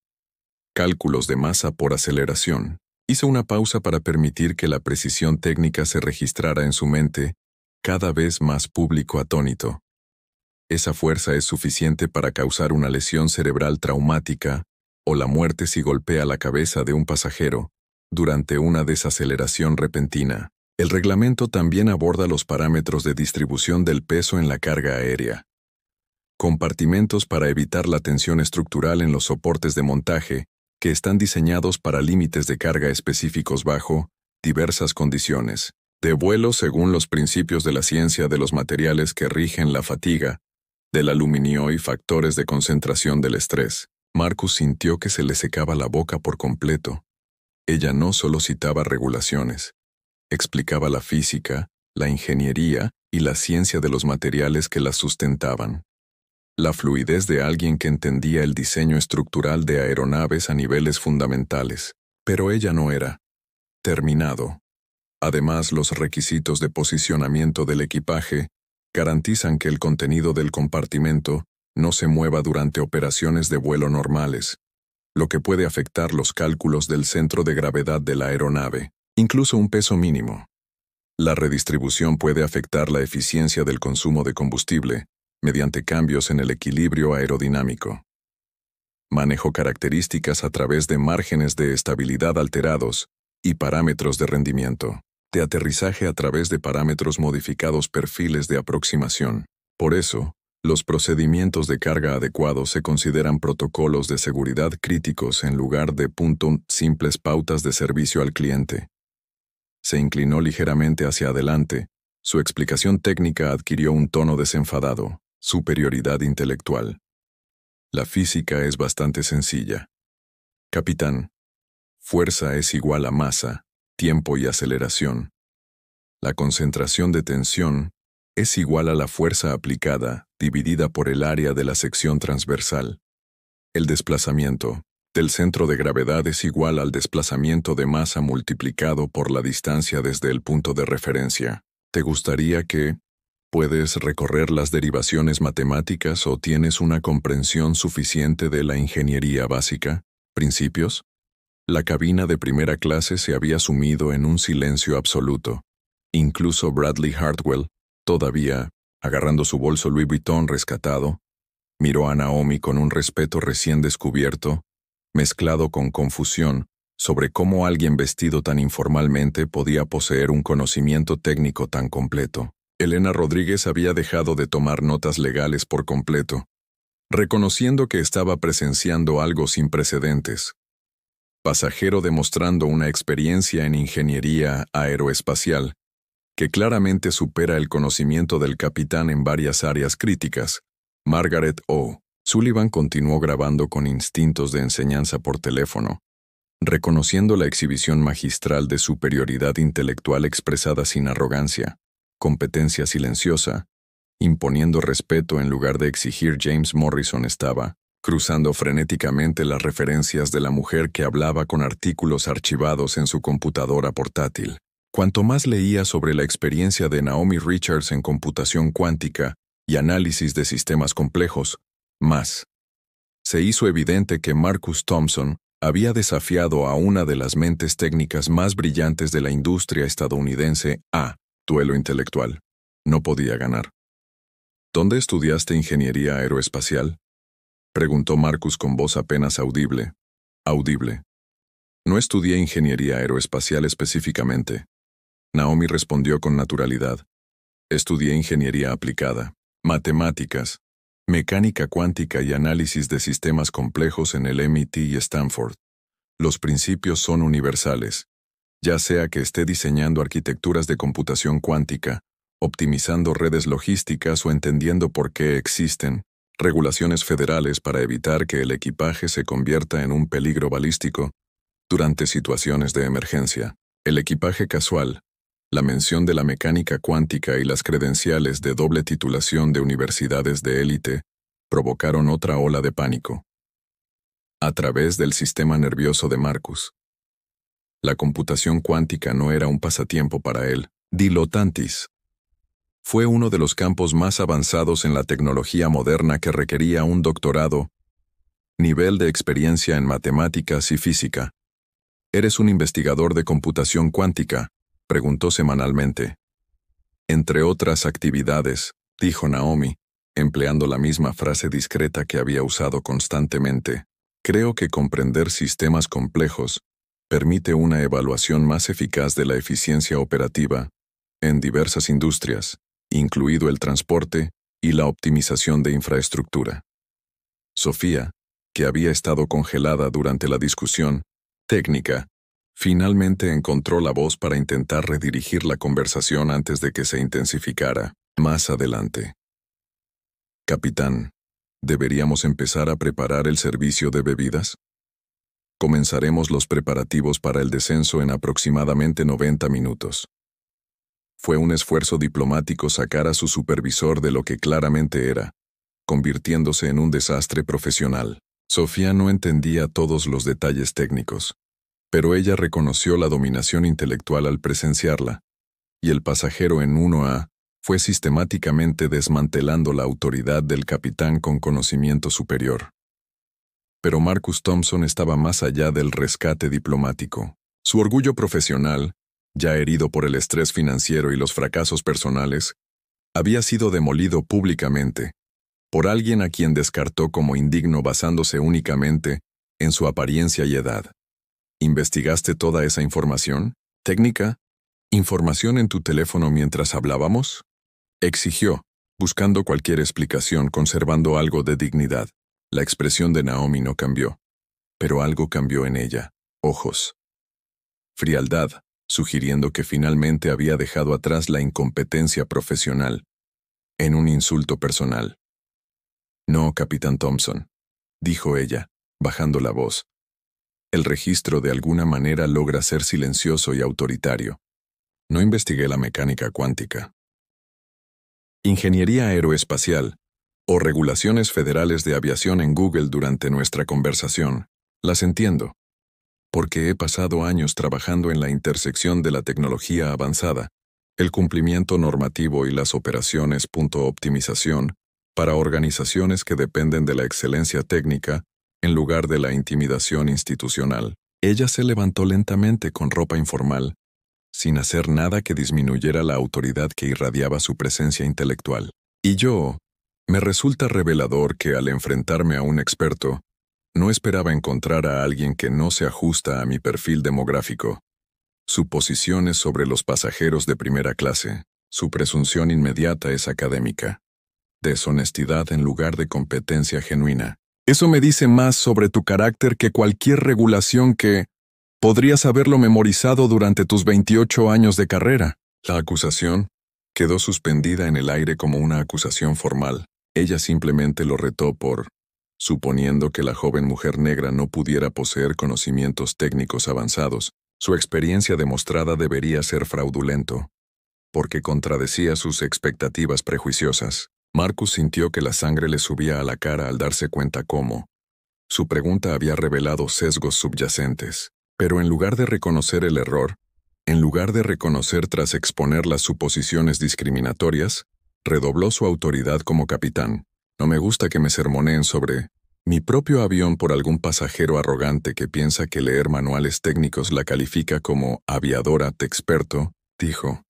Cálculos de masa por aceleración. Hizo una pausa para permitir que la precisión técnica se registrara en su mente, cada vez más público atónito. Esa fuerza es suficiente para causar una lesión cerebral traumática o la muerte si golpea la cabeza de un pasajero durante una desaceleración repentina. El reglamento también aborda los parámetros de distribución del peso en la carga aérea. Compartimentos para evitar la tensión estructural en los soportes de montaje, que están diseñados para límites de carga específicos bajo diversas condiciones de vuelo según los principios de la ciencia de los materiales que rigen la fatiga, del aluminio y factores de concentración del estrés. Marcus sintió que se le secaba la boca por completo. Ella no solo citaba regulaciones, explicaba la física, la ingeniería y la ciencia de los materiales que las sustentaban. La fluidez de alguien que entendía el diseño estructural de aeronaves a niveles fundamentales. Pero ella no era terminado. Además, los requisitos de posicionamiento del equipaje garantizan que el contenido del compartimento no se mueva durante operaciones de vuelo normales, lo que puede afectar los cálculos del centro de gravedad de la aeronave, incluso un peso mínimo. La redistribución puede afectar la eficiencia del consumo de combustible mediante cambios en el equilibrio aerodinámico. Manejo características a través de márgenes de estabilidad alterados y parámetros de rendimiento. De aterrizaje a través de parámetros modificados perfiles de aproximación. Por eso, los procedimientos de carga adecuados se consideran protocolos de seguridad críticos en lugar de simples pautas de servicio al cliente. Se inclinó ligeramente hacia adelante. Su explicación técnica adquirió un tono desenfadado, superioridad intelectual. La física es bastante sencilla. Capitán, fuerza es igual a masa, tiempo y aceleración. La concentración de tensión es igual a la fuerza aplicada dividida por el área de la sección transversal. El desplazamiento del centro de gravedad es igual al desplazamiento de masa multiplicado por la distancia desde el punto de referencia. ¿Te gustaría que puedes recorrer las derivaciones matemáticas o tienes una comprensión suficiente de la ingeniería básica? ¿Principios? La cabina de primera clase se había sumido en un silencio absoluto. Incluso Bradley Hartwell, todavía agarrando su bolso Louis Vuitton rescatado, Miró a Naomi con un respeto recién descubierto, mezclado con confusión, sobre cómo alguien vestido tan informalmente podía poseer un conocimiento técnico tan completo. Elena Rodríguez había dejado de tomar notas legales por completo, reconociendo que estaba presenciando algo sin precedentes. Pasajero demostrando una experiencia en ingeniería aeroespacial, que claramente supera el conocimiento del capitán en varias áreas críticas. Margaret O. Sullivan continuó grabando con instintos de enseñanza por teléfono, reconociendo la exhibición magistral de superioridad intelectual expresada sin arrogancia, competencia silenciosa, imponiendo respeto en lugar de exigir. James Morrison estaba cruzando frenéticamente las referencias de la mujer que hablaba con artículos archivados en su computadora portátil. Cuanto más leía sobre la experiencia de Naomi Richards en computación cuántica y análisis de sistemas complejos, más se hizo evidente que Marcus Thompson había desafiado a una de las mentes técnicas más brillantes de la industria estadounidense a duelo intelectual. No podía ganar. ¿Dónde estudiaste ingeniería aeroespacial?, preguntó Marcus con voz apenas audible. Audible. No estudié ingeniería aeroespacial específicamente. Naomi respondió con naturalidad. Estudié ingeniería aplicada, matemáticas, mecánica cuántica y análisis de sistemas complejos en el MIT y Stanford. Los principios son universales, ya sea que esté diseñando arquitecturas de computación cuántica, optimizando redes logísticas o entendiendo por qué existen regulaciones federales para evitar que el equipaje se convierta en un peligro balístico durante situaciones de emergencia. El equipaje casual, la mención de la mecánica cuántica y las credenciales de doble titulación de universidades de élite provocaron otra ola de pánico. A través del sistema nervioso de Marcus. La computación cuántica no era un pasatiempo para él. Dilotantis. Fue uno de los campos más avanzados en la tecnología moderna que requería un doctorado, nivel de experiencia en matemáticas y física. ¿Eres un investigador de computación cuántica?, preguntó semanalmente. Entre otras actividades, dijo Naomi, empleando la misma frase discreta que había usado constantemente. Creo que comprender sistemas complejos permite una evaluación más eficaz de la eficiencia operativa en diversas industrias, incluido el transporte y la optimización de infraestructura. Sofía, que había estado congelada durante la discusión técnica, finalmente encontró la voz para intentar redirigir la conversación antes de que se intensificara más adelante. Capitán, ¿deberíamos empezar a preparar el servicio de bebidas? Comenzaremos los preparativos para el descenso en aproximadamente 90 minutos. Fue un esfuerzo diplomático sacar a su supervisor de lo que claramente era, convirtiéndose en un desastre profesional. Sofía no entendía todos los detalles técnicos, pero ella reconoció la dominación intelectual al presenciarla, y el pasajero en 1A fue sistemáticamente desmantelando la autoridad del capitán con conocimiento superior. Pero Marcus Thompson estaba más allá del rescate diplomático. Su orgullo profesional, ya herido por el estrés financiero y los fracasos personales, había sido demolido públicamente por alguien a quien descartó como indigno basándose únicamente en su apariencia y edad. ¿Investigaste toda esa información? ¿Técnica? ¿Información en tu teléfono mientras hablábamos?, exigió, buscando cualquier explicación, conservando algo de dignidad. La expresión de Naomi no cambió, pero algo cambió en ella. Ojos. Frialdad, sugiriendo que finalmente había dejado atrás la incompetencia profesional en un insulto personal. No, Capitán Thompson, dijo ella, bajando la voz. El registro de alguna manera logra ser silencioso y autoritario. No investigué la mecánica cuántica, ingeniería aeroespacial o regulaciones federales de aviación en Google durante nuestra conversación. Las entiendo, porque he pasado años trabajando en la intersección de la tecnología avanzada, el cumplimiento normativo y las operaciones. Optimización para organizaciones que dependen de la excelencia técnica en lugar de la intimidación institucional. Ella se levantó lentamente con ropa informal, sin hacer nada que disminuyera la autoridad que irradiaba su presencia intelectual. Y yo, Me resulta revelador que al enfrentarme a un experto, no esperaba encontrar a alguien que no se ajusta a mi perfil demográfico. Suposiciones sobre los pasajeros de primera clase. Su presunción inmediata es académica. Deshonestidad en lugar de competencia genuina. Eso me dice más sobre tu carácter que cualquier regulación que podrías haberlo memorizado durante tus 28 años de carrera. La acusación quedó suspendida en el aire como una acusación formal. Ella simplemente lo retó suponiendo que la joven mujer negra no pudiera poseer conocimientos técnicos avanzados, su experiencia demostrada debería ser fraudulento, porque contradecía sus expectativas prejuiciosas. Marcus sintió que la sangre le subía a la cara al darse cuenta cómo su pregunta había revelado sesgos subyacentes. Pero en lugar de reconocer el error, en lugar de reconocer tras exponer las suposiciones discriminatorias, redobló su autoridad como capitán. No me gusta que me sermoneen sobre mi propio avión por algún pasajero arrogante que piensa que leer manuales técnicos la califica como aviadora experto, dijo,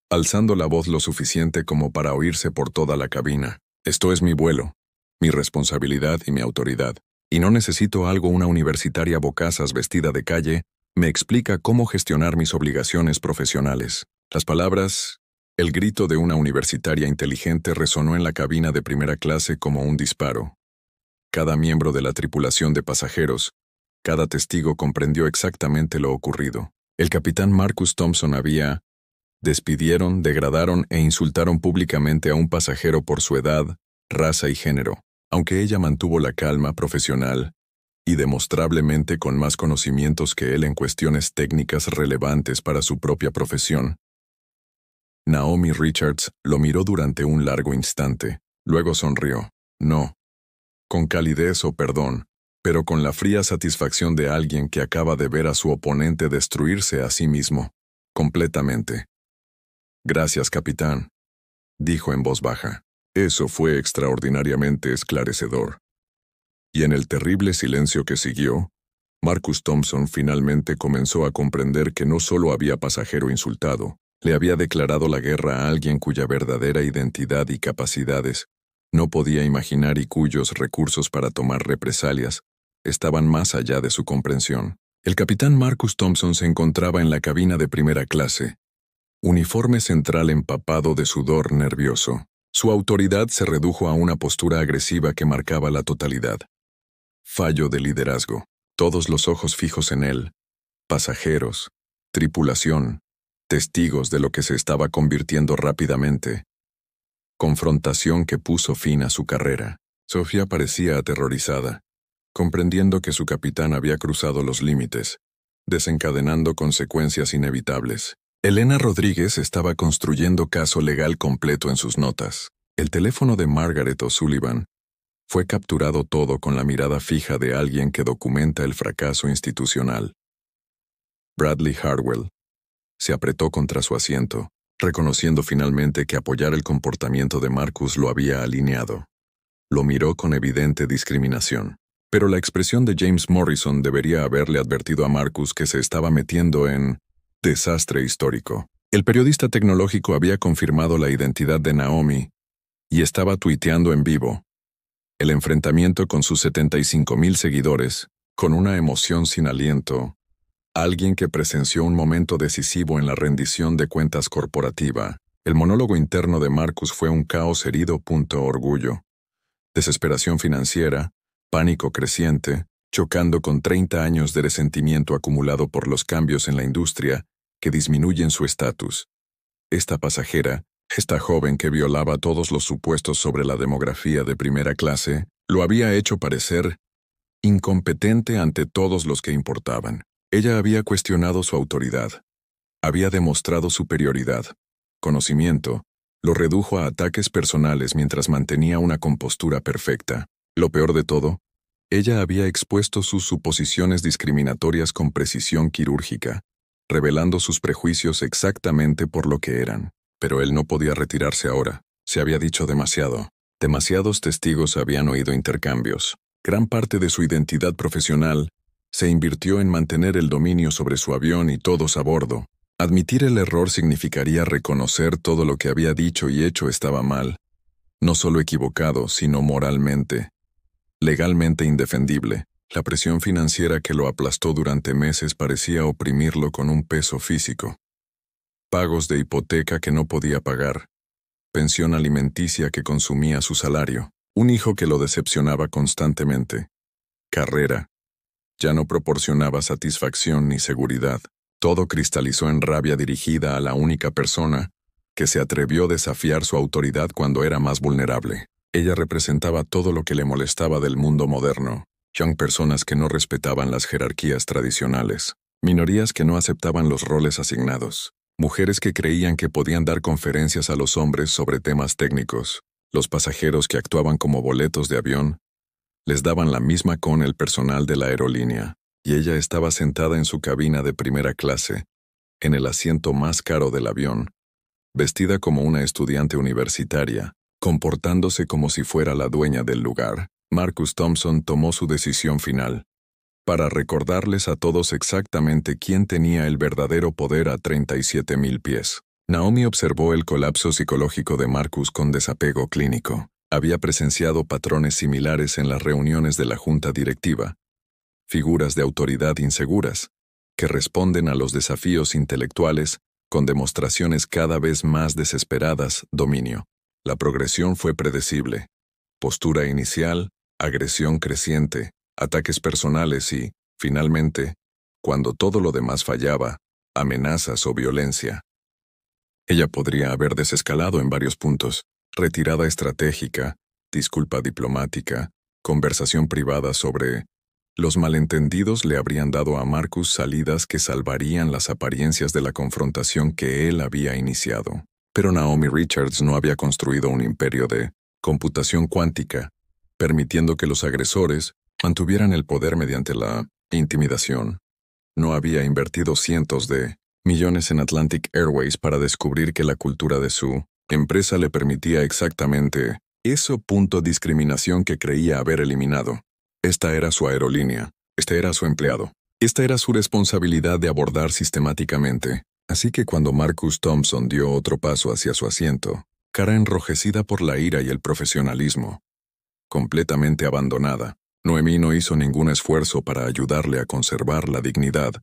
alzando la voz lo suficiente como para oírse por toda la cabina. Esto es mi vuelo, mi responsabilidad y mi autoridad. Y no necesito una universitaria bocazas vestida de calle me explica cómo gestionar mis obligaciones profesionales. Las palabras, el grito de una universitaria inteligente resonó en la cabina de primera clase como un disparo. Cada miembro de la tripulación de pasajeros, cada testigo comprendió exactamente lo ocurrido. El capitán Marcus Thompson despidieron, degradaron e insultaron públicamente a un pasajero por su edad, raza y género. Aunque ella mantuvo la calma profesional y demostrablemente con más conocimientos que él en cuestiones técnicas relevantes para su propia profesión. Naomi Richards lo miró durante un largo instante, luego sonrió. No, con calidez o perdón, pero con la fría satisfacción de alguien que acaba de ver a su oponente destruirse a sí mismo, completamente. Gracias, capitán, dijo en voz baja. Eso fue extraordinariamente esclarecedor. Y en el terrible silencio que siguió, Marcus Thompson finalmente comenzó a comprender que no solo había pasajero insultado, le había declarado la guerra a alguien cuya verdadera identidad y capacidades no podía imaginar y cuyos recursos para tomar represalias estaban más allá de su comprensión. El capitán Marcus Thompson se encontraba en la cabina de primera clase, uniforme central empapado de sudor nervioso. Su autoridad se redujo a una postura agresiva que marcaba la totalidad. Fallo de liderazgo. Todos los ojos fijos en él. Pasajeros, tripulación, testigos de lo que se estaba convirtiendo rápidamente. Confrontación que puso fin a su carrera. Sofía parecía aterrorizada, comprendiendo que su capitán había cruzado los límites, desencadenando consecuencias inevitables. Elena Rodríguez estaba construyendo caso legal completo en sus notas. El teléfono de Margaret O'Sullivan fue capturado todo con la mirada fija de alguien que documenta el fracaso institucional. Bradley Harwell se apretó contra su asiento, reconociendo finalmente que apoyar el comportamiento de Marcus lo había alineado. Lo miró con evidente discriminación. Pero la expresión de James Morrison debería haberle advertido a Marcus que se estaba metiendo en desastre histórico. El periodista tecnológico había confirmado la identidad de Naomi y estaba tuiteando en vivo. El enfrentamiento con sus 75,000 seguidores, con una emoción sin aliento. Alguien que presenció un momento decisivo en la rendición de cuentas corporativa. El monólogo interno de Marcus fue un caos herido. Orgullo. Desesperación financiera, pánico creciente, chocando con 30 años de resentimiento acumulado por los cambios en la industria que disminuyen su estatus. Esta pasajera, esta joven que violaba todos los supuestos sobre la demografía de primera clase, lo había hecho parecer incompetente ante todos los que importaban. Ella había cuestionado su autoridad. Había demostrado superioridad. Conocimiento. Lo redujo a ataques personales mientras mantenía una compostura perfecta. Lo peor de todo, ella había expuesto sus suposiciones discriminatorias con precisión quirúrgica, revelando sus prejuicios exactamente por lo que eran. Pero él no podía retirarse ahora. Se había dicho demasiado. Demasiados testigos habían oído intercambios. Gran parte de su identidad profesional se invirtió en mantener el dominio sobre su avión y todos a bordo. Admitir el error significaría reconocer todo lo que había dicho y hecho estaba mal. No solo equivocado, sino moralmente, legalmente indefendible. La presión financiera que lo aplastó durante meses parecía oprimirlo con un peso físico. Pagos de hipoteca que no podía pagar, pensión alimenticia que consumía su salario, un hijo que lo decepcionaba constantemente, carrera, ya no proporcionaba satisfacción ni seguridad. Todo cristalizó en rabia dirigida a la única persona que se atrevió a desafiar su autoridad cuando era más vulnerable. Ella representaba todo lo que le molestaba del mundo moderno. Personas que no respetaban las jerarquías tradicionales, minorías que no aceptaban los roles asignados, mujeres que creían que podían dar conferencias a los hombres sobre temas técnicos, los pasajeros que actuaban como boletos de avión, les daban la misma con el personal de la aerolínea, y ella estaba sentada en su cabina de primera clase, en el asiento más caro del avión, vestida como una estudiante universitaria, comportándose como si fuera la dueña del lugar. Marcus Thompson tomó su decisión final, para recordarles a todos exactamente quién tenía el verdadero poder a 37,000 pies. Naomi observó el colapso psicológico de Marcus con desapego clínico. Había presenciado patrones similares en las reuniones de la junta directiva, figuras de autoridad inseguras, que responden a los desafíos intelectuales con demostraciones cada vez más desesperadas, dominio. La progresión fue predecible. Postura inicial, agresión creciente, ataques personales y, finalmente, cuando todo lo demás fallaba, amenazas o violencia. Ella podría haber desescalado en varios puntos: retirada estratégica, disculpa diplomática, conversación privada sobre... Los malentendidos le habrían dado a Marcus salidas que salvarían las apariencias de la confrontación que él había iniciado. Pero Naomi Richards no había construido un imperio de computación cuántica, permitiendo que los agresores mantuvieran el poder mediante la intimidación. No había invertido cientos de millones en Atlantic Airways para descubrir que la cultura de su empresa le permitía exactamente eso. Discriminación que creía haber eliminado. Esta era su aerolínea, este era su empleado, esta era su responsabilidad de abordar sistemáticamente. Así que cuando Marcus Thompson dio otro paso hacia su asiento, cara enrojecida por la ira y el profesionalismo, completamente abandonada, Noemí no hizo ningún esfuerzo para ayudarle a conservar la dignidad.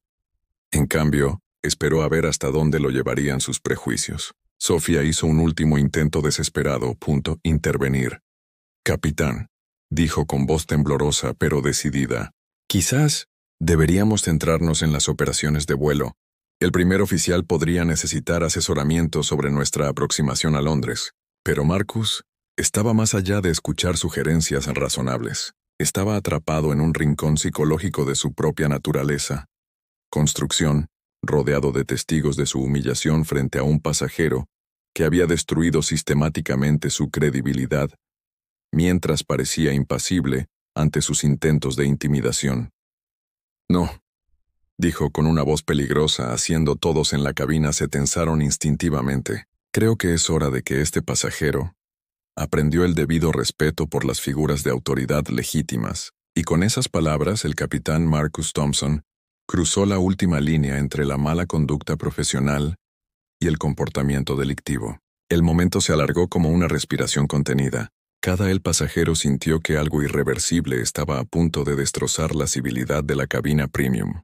En cambio, esperó a ver hasta dónde lo llevarían sus prejuicios. Sofía hizo un último intento desesperado. Intervenir. Capitán, dijo con voz temblorosa pero decidida. Quizás deberíamos centrarnos en las operaciones de vuelo. El primer oficial podría necesitar asesoramiento sobre nuestra aproximación a Londres. Pero Marcus estaba más allá de escuchar sugerencias razonables. Estaba atrapado en un rincón psicológico de su propia naturaleza. Construcción, rodeado de testigos de su humillación frente a un pasajero que había destruido sistemáticamente su credibilidad, mientras parecía impasible ante sus intentos de intimidación. No, dijo con una voz peligrosa, haciendo todos en la cabina se tensaron instintivamente. Creo que es hora de que este pasajero aprendió el debido respeto por las figuras de autoridad legítimas, y con esas palabras el capitán Marcus Thompson cruzó la última línea entre la mala conducta profesional y el comportamiento delictivo. El momento se alargó como una respiración contenida. Cada pasajero sintió que algo irreversible estaba a punto de destrozar la civilidad de la cabina premium.